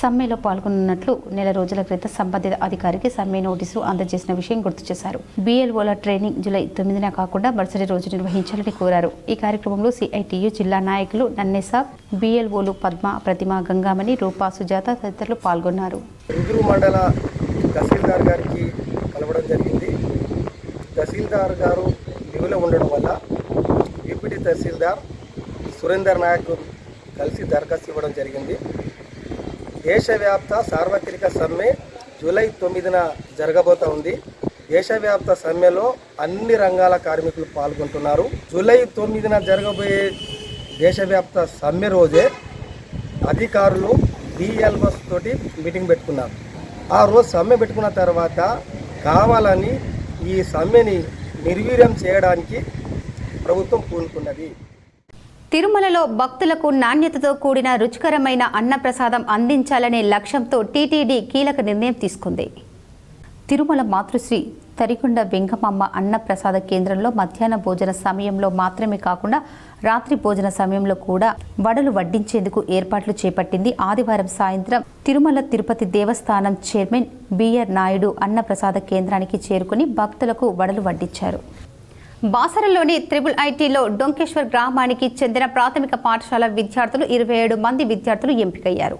సమ్మెలో పాల్గొనున్నట్లు నెల రోజుల క్రితం సంబంధిత అధికారికి సమ్మె నోటీసు అందజేసిన విషయం గుర్తు చేశారు. BLOల ట్రైనింగ్ జూలై 9న కాకుండా మరుసటి రోజు నిర్వహించాలని కోరారు. ఈ కార్యక్రమంలో CITU జిల్లా నాయకులు నన్నేసాబ్, BLOలు పద్మ, ప్రతిమ, గంగామణి, రూపా, సుజాత తదితరులు పాల్గొన్నారు. రుద్రు మండల తహసీల్దార్ గారికి కలవడం జరిగింది. తహసీల్దార్ గారు లీవ్లో ఉండడం వల్ల డిప్యూటీ తహసీల్దార్ సురేందర్ నాయక్ కలిసి దరఖాస్తు ఇవ్వడం జరిగింది. దేశవ్యాప్త సార్వత్రిక సమ్మె జూలై 9న జరగబోతా ఉంది. దేశవ్యాప్త సమ్మెలో అన్ని రంగాల కార్మికులు పాల్గొంటున్నారు. జూలై 9న జరగబోయే దేశవ్యాప్త సమ్మె రోజే అధికారులు BLOస్ తోటి మీటింగ్ పెట్టుకున్నారు. ఆ రోజు సమ్మె పెట్టుకున్న తర్వాత కావాలని ఈ సమ్మెని నిర్వీర్యం చేయడానికి ప్రభుత్వం పూనుకున్నది. తిరుమలలో భక్తులకు నాణ్యతతో కూడిన రుచికరమైన అన్నప్రసాదం అందించాలనే లక్ష్యంతో TTD కీలక నిర్ణయం తీసుకుంది. తిరుమల మాతృశ్రీ తరికొండ వెంగమమ్మ అన్నప్రసాద కేంద్రంలో మధ్యాహ్న భోజన సమయంలో మాత్రమే కాకుండా రాత్రి భోజన సమయంలో కూడా వడలు వడ్డించేందుకు ఏర్పాట్లు చేపట్టింది. ఆదివారం సాయంత్రం తిరుమల తిరుపతి దేవస్థానం చైర్మన్ BR నాయుడు అన్నప్రసాద కేంద్రానికి చేరుకుని భక్తులకు వడలు వడ్డించారు. బాసరలోని IITలో డొంకేశ్వర్ గ్రామానికి చెందిన ప్రాథమిక పాఠశాల విద్యార్థులు 27 మంది విద్యార్థులు ఎంపికయ్యారు.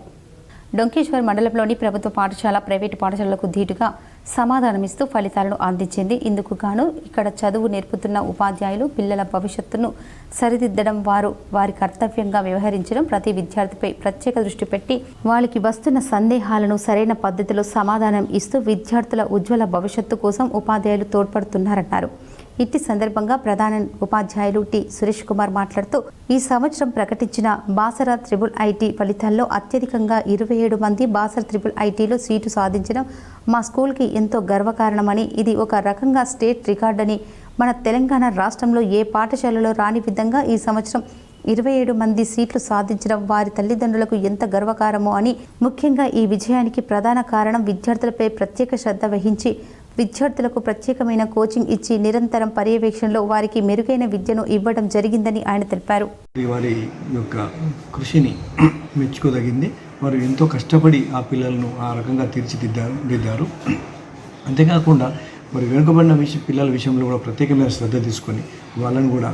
డొంకేశ్వర్ మండలంలోని ప్రభుత్వ పాఠశాల, ప్రైవేటు పాఠశాలలకు ధీటుగా సమాధానమిస్తూ ఫలితాలను అందించింది. ఇందుకు గాను ఇక్కడ చదువు నేర్పుతున్న ఉపాధ్యాయులు పిల్లల భవిష్యత్తును సరిదిద్దడం, వారి కర్తవ్యంగా వ్యవహరించడం, ప్రతి విద్యార్థిపై ప్రత్యేక దృష్టి పెట్టి వాళ్ళకి వస్తున్న సందేహాలను సరైన పద్ధతిలో సమాధానం ఇస్తూ విద్యార్థుల ఉజ్వల భవిష్యత్తు కోసం ఉపాధ్యాయులు తోడ్పడుతున్నారన్నారు. ఇట్టి సందర్భంగా ప్రధాన ఉపాధ్యాయులు టి సురేష్ కుమార్ మాట్లాడుతూ ఈ సంవత్సరం ప్రకటించిన బాసర IIIT ఫలితాల్లో అత్యధికంగా 27 మంది బాసర IIITలో సీటు సాధించడం మా స్కూల్కి ఎంతో గర్వకారణమని, ఇది ఒక రకంగా స్టేట్ రికార్డని, మన తెలంగాణ రాష్ట్రంలో ఏ పాఠశాలలో రాని విధంగా ఈ సంవత్సరం 27 మంది సీట్లు సాధించడం వారి తల్లిదండ్రులకు ఎంత గర్వకారమో అని, ముఖ్యంగా ఈ విజయానికి ప్రధాన కారణం విద్యార్థులపై ప్రత్యేక శ్రద్ధ వహించి విద్యార్థులకు ప్రత్యేకమైన కోచింగ్ ఇచ్చి నిరంతరం పర్యవేక్షణలో వారికి మెరుగైన విద్యను ఇవ్వడం జరిగిందని ఆయన తెలిపారు. వారి యొక్క కృషిని మెచ్చుకోదగింది. వారు ఎంతో కష్టపడి ఆ పిల్లలను ఆ రకంగా తీర్చిదిద్దారు. అంతేకాకుండా మరి వెనుకబడిన పిల్లల విషయంలో కూడా ప్రత్యేకమైన శ్రద్ధ తీసుకొని వాళ్ళని కూడా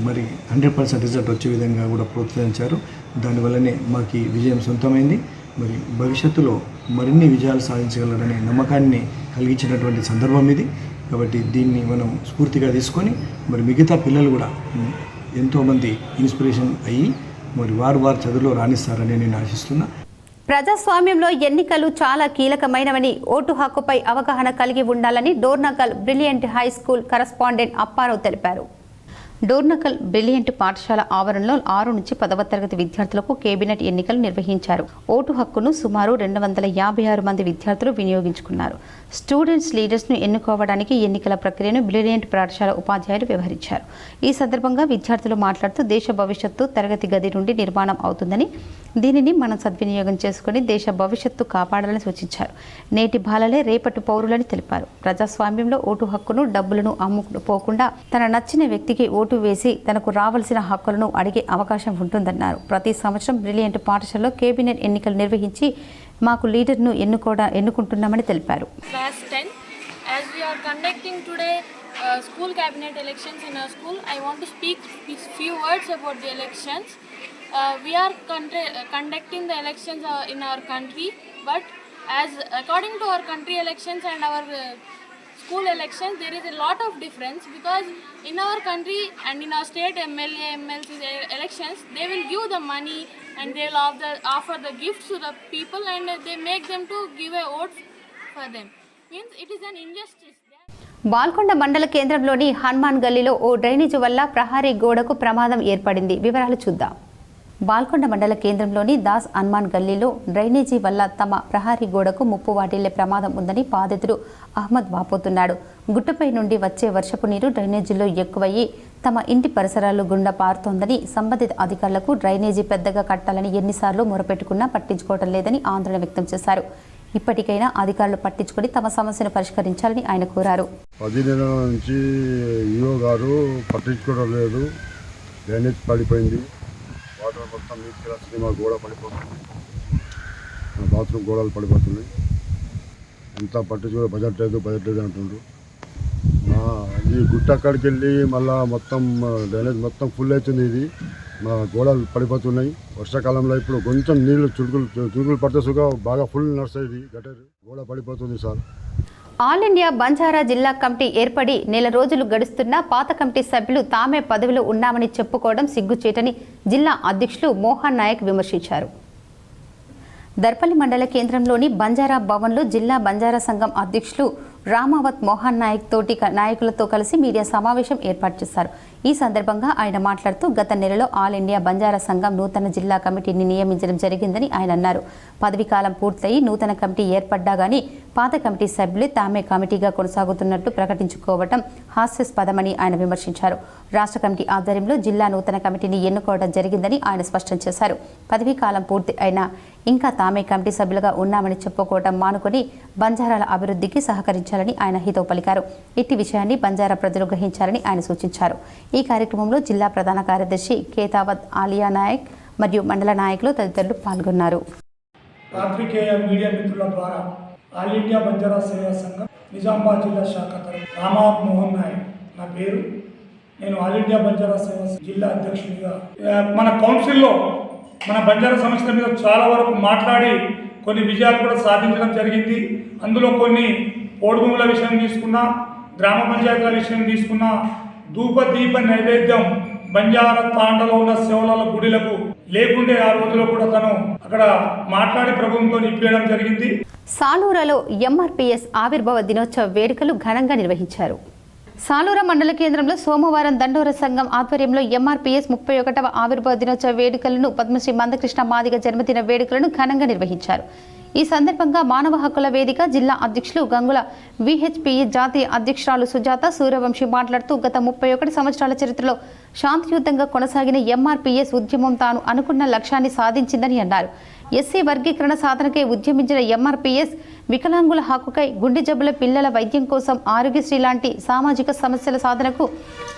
మరి 100% రిజల్ట్ వచ్చే విధంగా కూడా ప్రోత్సహించారు. దానివల్లనే మాకు విజయం సొంతమైంది. మరి భవిష్యత్తులో మరిన్ని విజయాలు సాధించగలరనే నమ్మకాన్ని కలిగించినటువంటి సందర్భం ఇది. కాబట్టి దీన్ని మనం స్ఫూర్తిగా తీసుకొని మరి మిగతా పిల్లలు కూడా ఎంతోమంది ఇన్స్పిరేషన్ అయ్యి మరి వారు చదువులో రాణిస్తారని నేను ఆశిస్తున్నా. ప్రజాస్వామ్యంలో ఎన్నికలు చాలా కీలకమైనవని, ఓటు హక్కుపై అవగాహన కలిగి ఉండాలని Dornakal brilliant high school correspondent Apparao తెలిపారు. డోర్నకల్ బ్రిలియంట్ పాఠశాల ఆవరణలో 6 నుంచి 10వ తరగతి విద్యార్థులకు కేబినెట్ ఎన్నికలు నిర్వహించారు. ఓటు హక్కును సుమారు 256 మంది విద్యార్థులు వినియోగించుకున్నారు. స్టూడెంట్స్ లీడర్స్ను ఎన్నుకోవడానికి ఎన్నికల ప్రక్రియను బ్రిలియంట్ పాఠశాల ఉపాధ్యాయులు వ్యవహరించారు. ఈ సందర్భంగా విద్యార్థులు మాట్లాడుతూ దేశ భవిష్యత్తు తరగతి గది నుండి నిర్మాణం అవుతుందని, దీనిని మనం సద్వినియోగం చేసుకుని దేశ భవిష్యత్తు కాపాడాలని సూచించారు. నేటి బాలలే రేపటి పౌరులని తెలిపారు. ప్రజాస్వామ్యంలో ఓటు హక్కును డబ్బులను అమ్ముకుపోకుండా తన నచ్చిన వ్యక్తికి ఓటు వేసి తనకు రావాల్సిన హక్కులను అడిగే అవకాశం ఉంటుందన్నారు. ప్రతి సంవత్సరం బ్రిలియంట్ పాఠశాలలో కేబినెట్ ఎన్నికలు నిర్వహించి మాకు లీడర్ను ఎన్నుకుంటున్నామని తెలిపారు. Class 10, as we are conducting today school cabinet elections in our school, I want to speak few words about the elections. We are conducting the elections in our country, but as according to our country elections and our school elections, there is a lot of difference, because in our country and in our state MLA, MLC elections, they will give the money and they will offer the gifts to the people, and they make them to give a vote for them. Means it is an injustice. Balkonda మండల కేంద్రంలోని హనుమాన్ గల్లీలో ఓ drainage వల్ల ప్రహారీ గోడకు ప్రమాదం ఏర్పడింది. వివరాలు చూద్దాం. బాల్కొండ మండల కేంద్రంలోని దాస్ హనుమాన్ గల్లీలో డ్రైనేజీ వల్ల తమ ప్రహారీ గోడకు ముప్పు వాటిల్లే ప్రమాదం ఉందని బాధితుడు అహ్మద్ వాపోతున్నాడు. గుట్టపై నుండి వచ్చే వర్షపు నీరు డ్రైనేజీలో ఎక్కువయ్యి తమ ఇంటి పరిసరాలు గుండా పారుతోందని, సంబంధిత అధికారులకు డ్రైనేజీ పెద్దగా కట్టాలని ఎన్నిసార్లు మొరపెట్టుకున్నా పట్టించుకోవడం లేదని ఆందోళన వ్యక్తం చేశారు. ఇప్పటికైనా అధికారులు పట్టించుకొని తమ సమస్యను పరిష్కరించాలని ఆయన కోరారు. 10 నెలల నుంచి ఈఓ గారు పట్టించుకోవడం లేదు. డ్రైనేజ్ పడిపోయింది, వాటర్ మొత్తం నీటికి వస్తుంది, మా గోడ పడిపోతుంది, బాత్రూమ్ గోడలు పడిపోతున్నాయి. ఎంత పట్టించుకో బడ్జెట్ లేదు అంటుండ్రు. ఈ గుట్ట అక్కడికి వెళ్ళి మళ్ళీ మొత్తం డ్రైనేజ్ మొత్తం ఫుల్ అవుతుంది. ఇది మా గోడలు పడిపోతున్నాయి. వర్షాకాలంలో ఇప్పుడు కొంచెం నీళ్లు చుడుకులు పడితే సుగా బాగా ఫుల్ నడుస్తుంది. గటర్ గోడ పడిపోతుంది సార్. ఆల్ ఇండియా బంజారా జిల్లా కమిటీ ఏర్పడి నెల రోజులు గడుస్తున్నా పాత కమిటీ సభ్యులు తామే పదవిలో ఉన్నామని చెప్పుకోవడం సిగ్గుచేటని జిల్లా అధ్యక్షులు మోహన్ నాయక్ విమర్శించారు. దర్పల్లి మండల కేంద్రంలోని బంజారా భవన్లో జిల్లా బంజారా సంఘం అధ్యక్షులు రామావత్ మోహన్ నాయక్ తోటి నాయకులతో కలిసి మీడియా సమావేశం ఏర్పాటు చేశారు. ఈ సందర్భంగా ఆయన మాట్లాడుతూ గత నెలలో ఆల్ ఇండియా బంజారా సంఘం నూతన జిల్లా కమిటీని నియమించడం జరిగిందని ఆయన అన్నారు. పదవీ కాలం పూర్తయి నూతన కమిటీ ఏర్పడ్డా గానీ పాత కమిటీ సభ్యులే తామే కమిటీగా కొనసాగుతున్నట్టు ప్రకటించుకోవడం హాస్యాస్పదమని ఆయన విమర్శించారు. రాష్ట్ర కమిటీ ఆధ్వర్యంలో జిల్లా నూతన కమిటీని ఎన్నుకోవడం జరిగిందని ఆయన స్పష్టం చేశారు. పదవీ కాలం పూర్తి అయినా ఇంకా తామే కమిటీ సభ్యులుగా ఉన్నామని చెప్పుకోవడం మానుకొని బంజారాల అభివృద్ధికి సహకరించాలని ఆయన హితవు పలికారు. ఇట్టి విషయాన్ని బంజారా ప్రజలు గ్రహించాలని ఆయన సూచించారు. ఈ కార్యక్రమంలో జిల్లా ప్రధాన కార్యదర్శి కేతావత్ ఆలియా నాయక్ మరియు మండల నాయకులు తదితరులు పాల్గొన్నారు. పాత్రికేయ మీడియా మిత్రుల ద్వారా ఆల్ ఇండియా బంజారా సేవా సంఘం నిజామాబాద్ జిల్లా శాఖ రామావత్ మోహన్ నాయక్ నా పేరు. నేను ఆల్ ఇండియా బంజారా సేవా జిల్లా అధ్యక్షుడిగా మన కౌన్సిల్లో మన బంజారా సమస్యల మీద చాలా వరకు మాట్లాడి కొన్ని విజయాలు కూడా సాధించడం జరిగింది. అందులో కొన్ని ఓడుగుముల విషయం తీసుకున్నా, గ్రామ పంచాయతీల విషయం తీసుకున్నా, ధూప దీప నైవేద్యం బంజారా తాండలో ఉన్న శివలాల గుడిలకు లేకుంటే ఆ రోజులో కూడా తను అక్కడ మాట్లాడి ప్రభుత్వంతో ఇప్పించడం జరిగింది. సాలూరులో ఎంఆర్పీఎస్ ఆవిర్భావ దినోత్సవ వేడుకలు ఘనంగా నిర్వహించారు. సాలూరు మండల కేంద్రంలో సోమవారం దండోర సంఘం ఆధ్వర్యంలో ఎంఆర్పీఎస్ 31వ ఆవిర్భావ దినోత్సవ వేడుకలను పద్మశ్రీ మందకృష్ణ మాదిగ జన్మదిన వేడుకలను ఘనంగా నిర్వహించారు. ఈ సందర్భంగా మానవ హక్కుల వేదిక జిల్లా అధ్యక్షులు గంగుల విహెచ్పిఈ జాతీయ అధ్యక్షురాలు సుజాత సూర్యవంశీ మాట్లాడుతూ గత 31 సంవత్సరాల చరిత్రలో శాంతియుతంగా కొనసాగిన ఎంఆర్పీఎస్ ఉద్యమం తాను అనుకున్న లక్ష్యాన్ని సాధించిందని అన్నారు. ఎస్సీ వర్గీకరణ సాధనకై ఉద్యమించిన ఎంఆర్పీఎస్ వికలాంగుల హక్కుకై, గుండె జబ్బుల పిల్లల వైద్యం కోసం, ఆరోగ్యశ్రీ లాంటి సామాజిక సమస్యల సాధనకు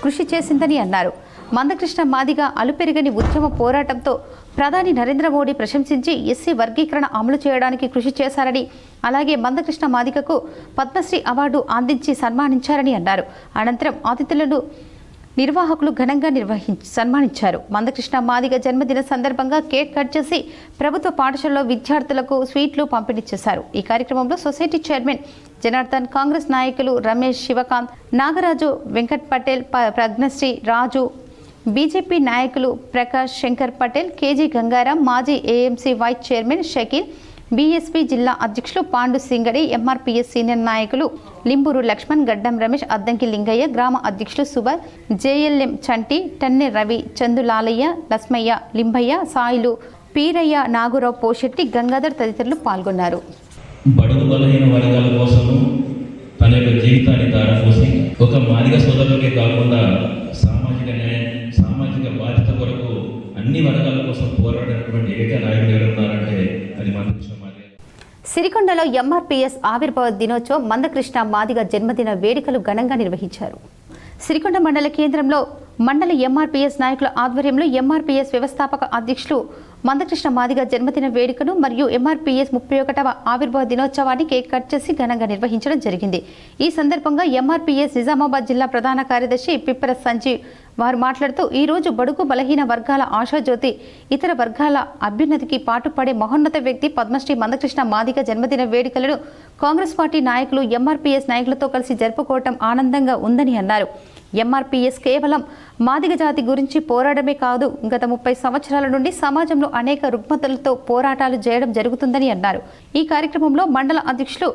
కృషి చేసిందని అన్నారు. మందకృష్ణ మాదిగ అలుపెరగని ఉద్యమ పోరాటంతో ప్రధాని నరేంద్ర మోడీ ప్రశంసించి ఎస్సీ వర్గీకరణ అమలు చేయడానికి కృషి చేశారని, అలాగే మందకృష్ణ మాదిగకు పద్మశ్రీ అవార్డు అందించి సన్మానించారని అన్నారు. అనంతరం అతిథులను నిర్వాహకులు ఘనంగా సన్మానించారు. మందకృష్ణ మాదిగ జన్మదిన సందర్భంగా కేక్ కట్ చేసి ప్రభుత్వ పాఠశాలలో విద్యార్థులకు స్వీట్లు పంపిణీ చేశారు. ఈ కార్యక్రమంలో సొసైటీ చైర్మన్ జనార్దన్, కాంగ్రెస్ నాయకులు రమేష్, శివకాంత్, నాగరాజు, వెంకట్ పటేల్, ప్రజ్ఞశ్రీ, రాజు, బీజేపీ నాయకులు ప్రకాష్, శంకర్ పటేల్, కేజీ గంగారాం, మాజీ AMC vice chairman Shakeel, BSP జిల్లా అధ్యక్షులు పాండు సింగడి, ఎంఆర్పీఎస్ సీనియర్ నాయకులు లింబూరు లక్ష్మణ్, గడ్డం రమేష్, అద్దంకి లింగయ్య, గ్రామ అధ్యక్షులు సుబర్, జేఎల్ఎం చంటి, టన్నె రవి, చందులాలయ్య, లస్మయ్య, లింబయ్య, సాయిలు, పీరయ్య, నాగురావు, పోషెట్టి, గంగాధర్ తదితరులు పాల్గొన్నారు. బడుగు బలహీన వర్గాల కోసము తన యొక్క జీవితాన్ని దారపోసి ఒక మాదిగ సోదరులకే కాకుండా సామాజిక న్యాయం, సామాజిక బాధ్యత కొరకు అన్ని వర్గాల కోసం పోరాడినటువంటి ఏక నాయకుడు ఎవరున్నారంటే అది మందకృష్ణ మాదిగ. సిరికొండలో ఎంఆర్పీఎస్ ఆవిర్భావ దినోత్సవం మందకృష్ణ మాదిగ జన్మదిన వేడుకలు ఘనంగా నిర్వహించారు. సిరికొండ మండల కేంద్రంలో మండల ఎంఆర్పీఎస్ నాయకుల ఆధ్వర్యంలో ఎంఆర్పీఎస్ వ్యవస్థాపక అధ్యక్షులు మందకృష్ణ మాదిగ జన్మదిన వేడుకను మరియు ఎంఆర్పీఎస్ 31వ ఆవిర్భావ దినోత్సవాన్ని కేక్ కట్ చేసి ఘనంగా నిర్వహించడం జరిగింది. ఈ సందర్భంగా ఎంఆర్పీఎస్ నిజామాబాద్ జిల్లా ప్రధాన కార్యదర్శి పిప్పర సంజీవ్ వారు మాట్లాడుతూ ఈ రోజు బడుగు బలహీన వర్గాల ఆశాజ్యోతి, ఇతర వర్గాల అభ్యున్నతికి పాటుపడే మహోన్నత వ్యక్తి పద్మశ్రీ మందకృష్ణ మాదిగ జన్మదిన వేడుకలను కాంగ్రెస్ పార్టీ నాయకులు ఎంఆర్పీఎస్ నాయకులతో కలిసి జరుపుకోవటం ఆనందంగా ఉందని అన్నారు. ఎంఆర్పీఎస్ కేవలం మాదిగ జాతి గురించి పోరాడమే కాదు, గత 30 సంవత్సరాల నుండి సమాజంలో అనేక రుగ్మతలతో పోరాటాలు చేయడం జరుగుతుందని అన్నారు. ఈ కార్యక్రమంలో మండల అధ్యక్షులు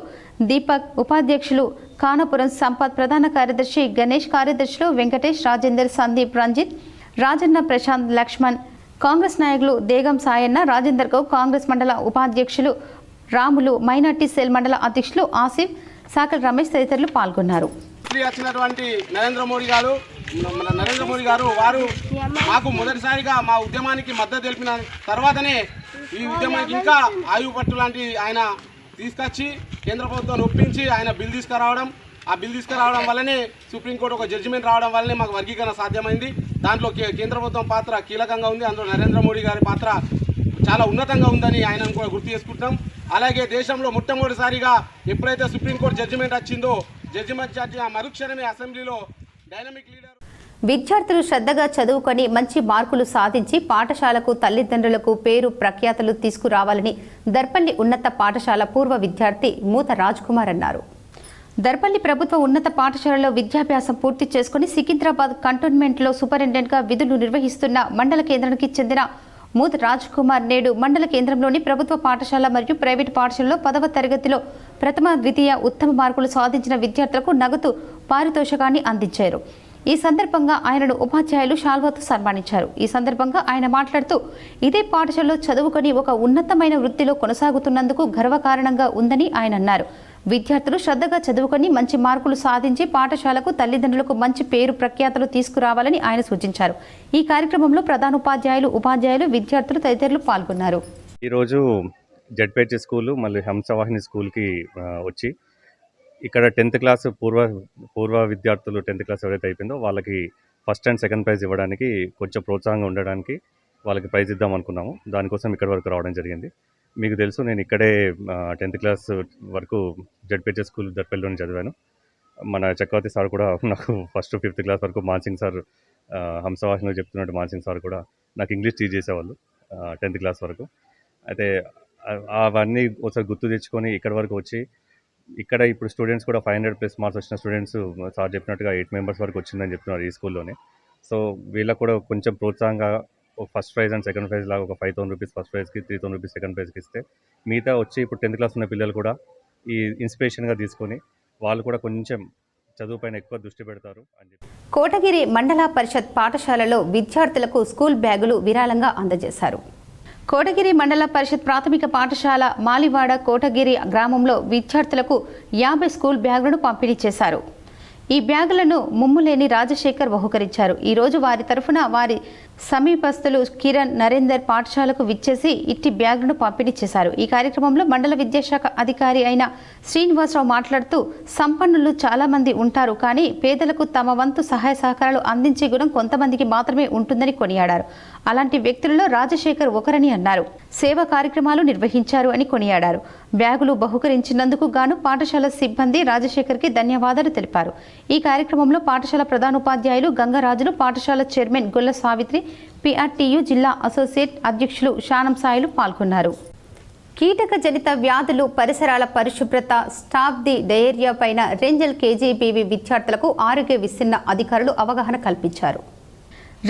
దీపక్, ఉపాధ్యక్షులు కానపురం సంపత్, ప్రధాన కార్యదర్శి గణేష్, కార్యదర్శులు వెంకటేష్, రాజేందర్, సందీప్, రంజిత్, రాజన్న, ప్రశాంత్, లక్ష్మణ్, కాంగ్రెస్ నాయకులు దేగం సాయన్న, రాజేందర్ గౌడ్, కాంగ్రెస్ మండల ఉపాధ్యక్షులు రాములు, మైనార్టీ సెల్ మండల అధ్యక్షులు ఆసిఫ్, సాకల్ రమేష్ తదితరులు పాల్గొన్నారు. వచ్చినటువంటి నరేంద్ర మోడీ గారు వారు మాకు మొదటిసారిగా మా ఉద్యమానికి మద్దతు తెలిపిన తర్వాతనే ఈ ఉద్యమానికి ఇంకా ఆయువు పట్టు లాంటి ఆయన తీసుకొచ్చి కేంద్ర ప్రభుత్వాన్ని ఒప్పించి ఆయన బిల్ తీసుకురావడం, ఆ బిల్ తీసుకురావడం వల్లనే సుప్రీంకోర్టు ఒక జడ్జిమెంట్ రావడం వల్లనే మాకు వర్గీకరణ సాధ్యమైంది. దాంట్లో కేంద్ర ప్రభుత్వం పాత్ర కీలకంగా ఉంది. అందులో నరేంద్ర మోడీ గారి పాత్ర చాలా ఉన్నతంగా ఉందని ఆయనను కూడా గుర్తు చేసుకుంటాం. అలాగే దేశంలో మొట్టమొదటిసారిగా ఎప్పుడైతే సుప్రీంకోర్టు జడ్జిమెంట్ వచ్చిందో, జడ్జిమెంట్ ఆ మరుక్షణమే అసెంబ్లీలో డైనమిక్ లీడర్ విద్యార్థులు శ్రద్ధగా చదువుకొని మంచి మార్కులు సాధించి పాఠశాలకు తల్లిదండ్రులకు పేరు ప్రఖ్యాతలు తీసుకురావాలని దర్పల్లి ఉన్నత పాఠశాల పూర్వ విద్యార్థి మూత రాజ్ కుమార్ అన్నారు. దర్పల్లి ప్రభుత్వ ఉన్నత పాఠశాలలో విద్యాభ్యాసం పూర్తి చేసుకుని సికింద్రాబాద్ కంటోన్మెంట్లో సూపరింటెండెంట్గా విధులు నిర్వహిస్తున్న మండల కేంద్రానికి చెందిన మూత రాజ్ కుమార్ నేడు మండల కేంద్రంలోని ప్రభుత్వ పాఠశాల మరియు ప్రైవేటు పాఠశాలలో 10వ తరగతిలో ప్రథమ ద్వితీయ ఉత్తమ మార్కులు సాధించిన విద్యార్థులకు నగదు పారితోషికాన్ని అందించారు. ఈ సందర్భంగా ఆయనను ఉపాధ్యాయులు శాల్వాతో సన్మానించారు. ఈ సందర్భంగా ఆయన మాట్లాడుతూ ఇదే పాఠశాలలో చదువుకొని ఒక ఉన్నతమైన వృత్తిలో కొనసాగుతున్నందుకు గర్వకారణంగా ఉందని ఆయన అన్నారు. విద్యార్థులు శ్రద్ధగా చదువుకొని మంచి మార్కులు సాధించి పాఠశాలకు తల్లిదండ్రులకు మంచి పేరు ప్రఖ్యాతలు తీసుకురావాలని ఆయన సూచించారు. ఈ కార్యక్రమంలో ప్రధానోపాధ్యాయులు, ఉపాధ్యాయులు, విద్యార్థులు తదితరులు పాల్గొన్నారు. ఈరోజు జడ్పేట్ స్కూలు మళ్ళీ హంసవాహిని స్కూల్కి వచ్చి ఇక్కడ 10th క్లాస్ పూర్వ విద్యార్థులు 10th క్లాస్ ఎవరైతే అయిపోయిందో వాళ్ళకి ఫస్ట్ అండ్ సెకండ్ ప్రైజ్ ఇవ్వడానికి కొంచెం ప్రోత్సాహంగా ఉండడానికి వాళ్ళకి ప్రైజ్ ఇద్దాం అనుకున్నాము. దానికోసం ఇక్కడి వరకు రావడం జరిగింది. మీకు తెలుసు, నేను ఇక్కడే 10th క్లాస్ వరకు జడ్పేట్ స్కూల్ దర్పల్లిలోనే చదివాను. మన చక్రవర్తి సార్ కూడా నాకు ఫస్ట్ 5th క్లాస్ వరకు మాన్సింగ్ సార్ హంసవాహినిలో చెప్తున్నట్టు మాన్సింగ్ సార్ కూడా నాకు ఇంగ్లీష్ టీచ్ చేసేవాళ్ళు 10th క్లాస్ వరకు. అయితే అవన్నీ ఒకసారి గుర్తు తెచ్చుకొని ఇక్కడి వరకు వచ్చి ఇక్కడ ఇప్పుడు స్టూడెంట్స్ కూడా 500+ మార్క్స్ వచ్చిన స్టూడెంట్స్ సార్ చెప్పినట్టుగా 8 మెంబర్స్ వరకు వచ్చిందని చెప్తున్నారు ఈ స్కూల్లోనే. సో వీళ్ళకు కూడా కొంచెం ప్రోత్సాహంగా first prize and second prize లాగా ఒక 5,000 రూపీస్ ఫస్ట్ ప్రైజ్కి, 3,000 రూపీస్ సెకండ్ ప్రైజ్కి ఇస్తే మిగతా వచ్చి ఇప్పుడు 10th క్లాస్ ఉన్న పిల్లలు కూడా ఈ ఇన్స్పిరేషన్గా తీసుకొని వాళ్ళు కూడా కొంచెం చదువు పైన ఎక్కువ దృష్టి పెడతారు అని చెప్పి. కోటగిరి మండల పరిషత్ పాఠశాలలో విద్యార్థులకు స్కూల్ బ్యాగులు విరాళంగా అందజేశారు. కోటగిరి మండల పరిషత్ ప్రాథమిక పాఠశాల మాలివాడ కోటగిరి గ్రామంలో విద్యార్థులకు 50 స్కూల్ బ్యాగులను పంపిణీ చేశారు. ఈ బ్యాగులను ముమ్ములేని రాజశేఖర్ బహుకరించారు. ఈ రోజు వారి తరఫున వారి సమీపస్తులు కిరణ్, నరేందర్ పాఠశాలకు విచ్చేసి ఇట్టి బ్యాగులను పంపిణీ చేశారు. ఈ కార్యక్రమంలో మండల విద్యాశాఖ అధికారి అయిన శ్రీనివాసరావు మాట్లాడుతూ సంపన్నులు చాలా మంది ఉంటారు, కానీ పేదలకు తమ వంతు సహాయ సహకారాలు అందించే గుణం కొంతమందికి మాత్రమే ఉంటుందని కొనియాడారు. అలాంటి వ్యక్తులలో రాజశేఖర్ ఒకరని అన్నారు. సేవా కార్యక్రమాలు నిర్వహించారు అని కొనియాడారు. బ్యాగులు బహుకరించినందుకు గాను పాఠశాల సిబ్బంది రాజశేఖర్కి ధన్యవాదాలు తెలిపారు. ఈ కార్యక్రమంలో పాఠశాల ప్రధానోపాధ్యాయులు గంగరాజులు, పాఠశాల చైర్మన్ గొల్ల సావిత్రి, PRTU జిల్లా అసోసియేట్ అధ్యక్షులు శానం సాయిలు పాల్గొన్నారు. కీటక జనిత వ్యాధులు, పరిసరాల పరిశుభ్రత, స్టాఫ్ ది డయేరియా పైన రేంజల్ KGBV విద్యార్థులకు ఆరోగ్య విస్తరణ అధికారులు అవగాహన కల్పించారు.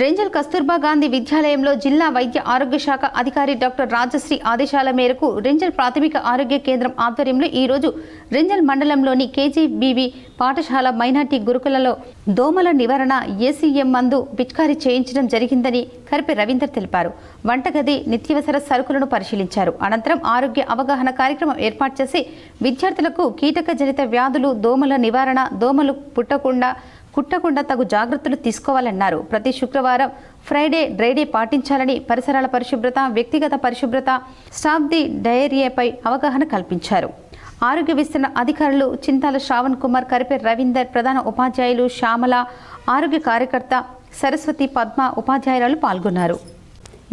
రేంజల్ కస్తూర్బా గాంధీ విద్యాలయంలో జిల్లా వైద్య ఆరోగ్య శాఖ అధికారి డాక్టర్ రాజశ్రీ ఆదేశాల మేరకు రేంజల్ ప్రాథమిక ఆరోగ్య కేంద్రం ఆధ్వర్యంలో ఈరోజు రేంజల్ మండలంలోని KGBV పాఠశాల మైనార్టీ గురుకులలో దోమల నివారణ ACM మందు పిచికారీ చేయించడం జరిగిందని కరిపే రవీందర్ తెలిపారు. వంటగది, నిత్యావసర సరుకులను పరిశీలించారు. అనంతరం ఆరోగ్య అవగాహన కార్యక్రమం ఏర్పాటు చేసి విద్యార్థులకు కీటక జనిత వ్యాధులు, దోమల నివారణ, దోమలు కుట్టకుండా తగు జాగ్రత్తలు తీసుకోవాలన్నారు. ప్రతి శుక్రవారం ఫ్రైడే డ్రైడే పాటించాలని, పరిసరాల పరిశుభ్రత, వ్యక్తిగత పరిశుభ్రత, స్టాఫ్ ది డయేరియాపై అవగాహన కల్పించారు. ఆరోగ్య విస్తరణ అధికారులు చింతాల శ్రావణ్ కుమార్, కరిపే రవీందర్, ప్రధాన ఉపాధ్యాయులు శ్యామల, ఆరోగ్య కార్యకర్త సరస్వతి, పద్మ ఉపాధ్యాయురాలు పాల్గొన్నారు.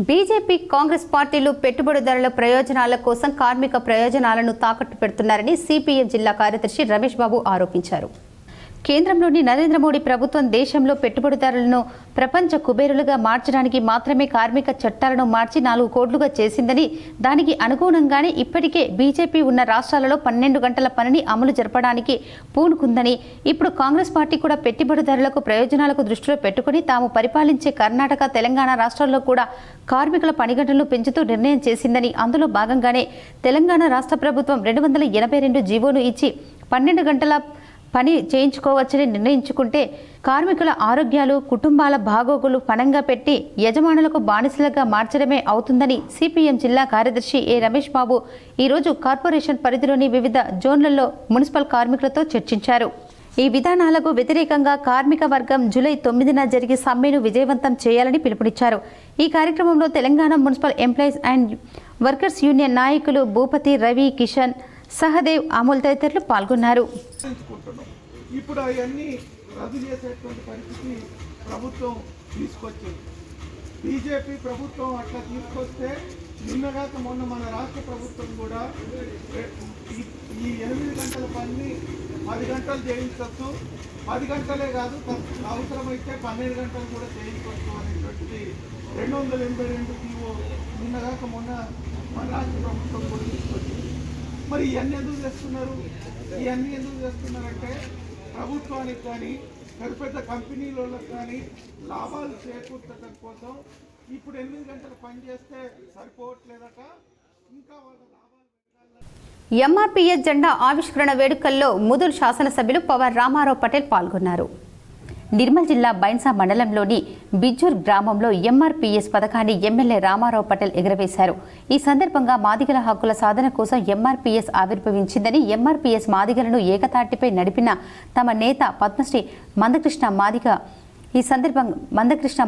బీజేపీ, కాంగ్రెస్ పార్టీలు పెట్టుబడిదారుల ప్రయోజనాల కోసం కార్మిక ప్రయోజనాలను తాకట్టు పెడుతున్నారని CPM జిల్లా కార్యదర్శి రమేష్ బాబు ఆరోపించారు. కేంద్రంలోని నరేంద్ర మోడీ ప్రభుత్వం దేశంలో పెట్టుబడిదారులను ప్రపంచ కుబేరులుగా మార్చడానికి మాత్రమే కార్మిక చట్టాలను మార్చి 4 కోట్లుగా చేసిందని, దానికి అనుగుణంగానే ఇప్పటికే బీజేపీ ఉన్న రాష్ట్రాలలో 12 గంటల పనిని అమలు జరపడానికి పూనుకుందని, ఇప్పుడు కాంగ్రెస్ పార్టీ కూడా పెట్టుబడిదారులకు ప్రయోజనాలకు దృష్టిలో పెట్టుకుని తాము పరిపాలించే కర్ణాటక, తెలంగాణ రాష్ట్రాల్లో కూడా కార్మికుల పని గంటలను పెంచుతూ నిర్ణయం చేసిందని, అందులో భాగంగానే తెలంగాణ రాష్ట్ర ప్రభుత్వం 282 జీవోను ఇచ్చి 12 గంటల పని చేయించుకోవచ్చని నిర్ణయించుకుంటే కార్మికుల ఆరోగ్యాలు, కుటుంబాల బాగోగులు పణంగా పెట్టి యజమానులకు బానిసలుగా మార్చడమే అవుతుందని CPM జిల్లా కార్యదర్శి రమేష్ బాబు ఈరోజు కార్పొరేషన్ పరిధిలోని వివిధ జోన్లలో మున్సిపల్ కార్మికులతో చర్చించారు. ఈ విధానాలకు వ్యతిరేకంగా కార్మిక వర్గం జూలై 9న జరిగే సమ్మెను విజయవంతం చేయాలని పిలుపునిచ్చారు. ఈ కార్యక్రమంలో Telangana municipal employees and workers union నాయకులు భూపతి, రవి, కిషన్, సహదేవ్, అమూల్ తదితరులు పాల్గొన్నారు. ఇప్పుడు అవన్నీ రద్దు చేసేటువంటి పరిస్థితి ప్రభుత్వం తీసుకొచ్చింది. బీజేపీ ప్రభుత్వం అట్లా తీసుకొస్తే నిన్నగాక మొన్న మన రాష్ట్ర ప్రభుత్వం కూడా ఈ 8 గంటల పని 10 గంటలు చేయించవచ్చు, 10 గంటలే కాదు అవసరమైతే 12 గంటలు కూడా చేయించవచ్చు అనేటువంటిది 282 జీవో నిన్నగాక మొన్న మన రాష్ట్ర ప్రభుత్వం కూడా తీసుకొచ్చింది. మరి ఇవన్నీ ఎందుకు చేస్తున్నారంటే ప్రభుత్వానికి కానీ పెద్ద పెద్ద కంపెనీలకు కానీ లాభాలు చేకూర్చడం కోసం. ఇప్పుడు 8 గంటలు పని చేస్తే సరిపోవట్లేదట, ఇంకా వాళ్ళ లాభాలు. ఎంఆర్పీఎస్ జెండా ఆవిష్కరణ వేడుకల్లో ముదూరు శాసనసభ్యులు పవర్ రామారావు పటేల్ పాల్గొన్నారు. నిర్మల్ జిల్లా బైన్సా మండలంలోని బిజ్జూర్ గ్రామంలో ఎంఆర్పీఎస్ పథకాన్ని ఎమ్మెల్యే రామారావు పటేల్ ఎగురవేశారు. ఈ సందర్భంగా మాదిగల హక్కుల సాధన కోసం ఎంఆర్పీఎస్ ఆవిర్భవించిందని, ఎంఆర్పీఎస్ మాదిగలను ఏకతాటిపై నడిపిన తమ నేత పద్మశ్రీ మందకృష్ణ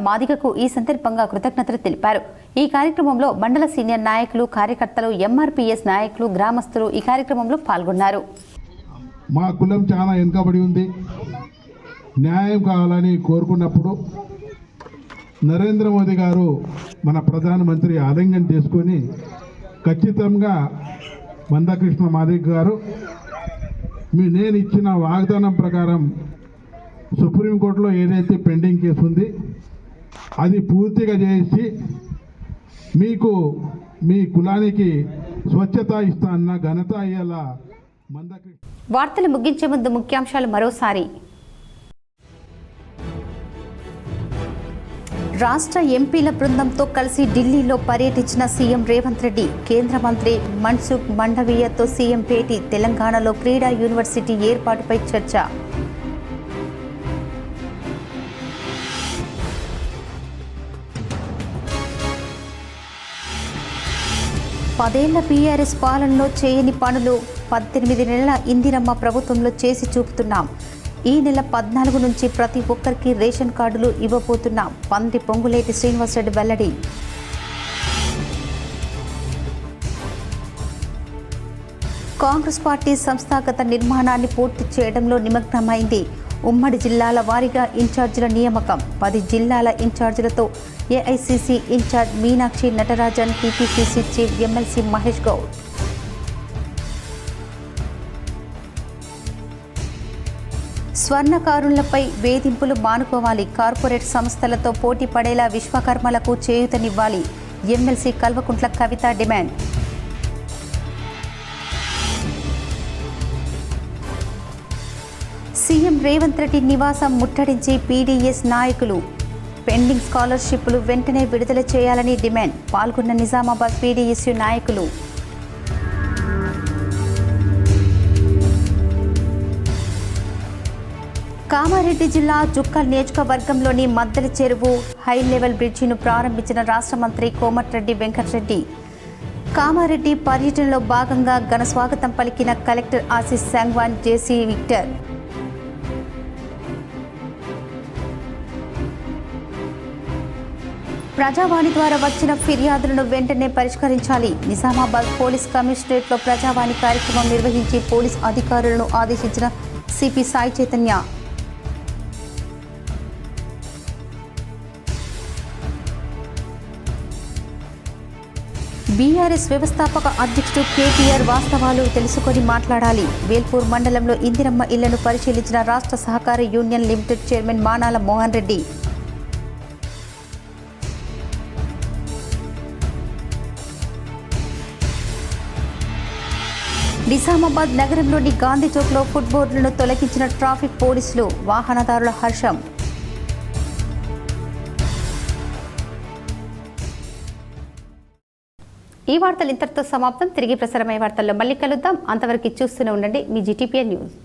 మాదిగకు ఈ సందర్భంగా కృతజ్ఞతలు తెలిపారు. ఈ కార్యక్రమంలో మండల సీనియర్ నాయకులు, కార్యకర్తలు, ఎంఆర్పీఎస్ నాయకులు, గ్రామస్తులు ఈ కార్యక్రమంలో పాల్గొన్నారు. మా కులం చాలా వెనుకబడి ఉంది, న్యాయం కావాలని కోరుకున్నప్పుడు నరేంద్ర మోదీ గారు మన ప్రధానమంత్రి ఆలింగనం చేసుకొని ఖచ్చితంగా మందకృష్ణ మాదిగ గారు నేను ఇచ్చిన వాగ్దానం ప్రకారం సుప్రీంకోర్టులో ఏదైతే పెండింగ్ కేసు ఉంది అది పూర్తిగా చేసి మీకు మీ కులానికి స్వచ్ఛత ఇస్తా అన్న ఘనత అయ్యేలా మందకృష్ణ. వార్తలు ముగించే ముందు ముఖ్యాంశాలు మరోసారి. రాష్ట్ర ఎంపీల బృందంతో కలిసి ఢిల్లీలో పర్యటించిన సీఎం రేవంత్ రెడ్డి. కేంద్ర మంత్రి మన్సుఖ్ మండవీయతో సీఎం భేటీ. తెలంగాణలో క్రీడా యూనివర్సిటీ ఏర్పాటుపై చర్చ. పదేళ్ల బీఆర్ఎస్ పాలనలో చేయని పనులు 18 నెలల ఇందిరమ్మ ప్రభుత్వంలో చేసి చూపుతున్నాం. ఈ నెల 14 నుంచి ప్రతి ఒక్కరికి రేషన్ కార్డులు ఇవ్వబోతున్నాం. మంత్రి పొంగులేటి శ్రీనివాసరెడ్డి వెల్లడి. కాంగ్రెస్ పార్టీ సంస్థాగత నిర్మాణాన్ని పూర్తి చేయడంలో నిమగ్నమైంది. ఉమ్మడి జిల్లాల వారీగా ఇన్ఛార్జీల నియామకం. 10 జిల్లాల ఇన్ఛార్జీలతో AICC in charge Meenakshi Natarajan, TPCC chief MLC Mahesh Goud. స్వర్ణకారులపై వేధింపులు మానుకోవాలి. కార్పొరేట్ సంస్థలతో పోటీ పడేలా విశ్వకర్మలకు చేయూతనివ్వాలి. MLC Kalvakuntla Kavitha demand. CM Revanth Reddy నివాసం ముట్టడించి పీడీఎస్ నాయకులు. పెండింగ్ స్కాలర్షిప్లు వెంటనే విడుదల చేయాలని డిమాండ్. పాల్గొన్న నిజామాబాద్ పీడీఎస్యు నాయకులు. కామారెడ్డి జిల్లా జుక్కల్ నియోజకవర్గంలోని మద్దెల చెరువు హై లెవెల్ బ్రిడ్జిను ప్రారంభించిన రాష్ట్ర మంత్రి కోమటిరెడ్డి వెంకటరెడ్డి. కామారెడ్డి పర్యటనలో భాగంగా ఘన స్వాగతం పలికిన కలెక్టర్ ఆశీస్ సాంగ్వాన్, జేసీ విక్టర్. ప్రజావాణి ద్వారా వచ్చిన ఫిర్యాదులను వెంటనే పరిష్కరించాలి. నిజామాబాద్ పోలీస్ కమిషనరేట్లో ప్రజావాణి కార్యక్రమం నిర్వహించి పోలీస్ అధికారులను ఆదేశించిన సిపి సాయి చైతన్య. బీఆర్ఎస్ వ్యవస్థాపక అధ్యక్షుడు కేటీఆర్ వాస్తవాలు తెలుసుకొని మాట్లాడాలి. వేల్పూర్ మండలంలో ఇందిరమ్మ ఇళ్లను పరిశీలించిన రాష్ట్ర సహకార union limited chairman Manala Mohan Reddy. Nizamabad నగరంలోని గాంధీ చౌక్లో ఫుట్ బోర్డులను తొలగించిన ట్రాఫిక్ పోలీసులు. వాహనదారుల హర్షం. ఈ వార్తలు ఇంతటితో సమాప్తం. తిరిగి ప్రసారమయ్యే వార్తల్లో మళ్ళీ కలుద్దాం. అంతవరకు చూస్తూనే ఉండండి మీ జీటీపీఎన్ న్యూస్.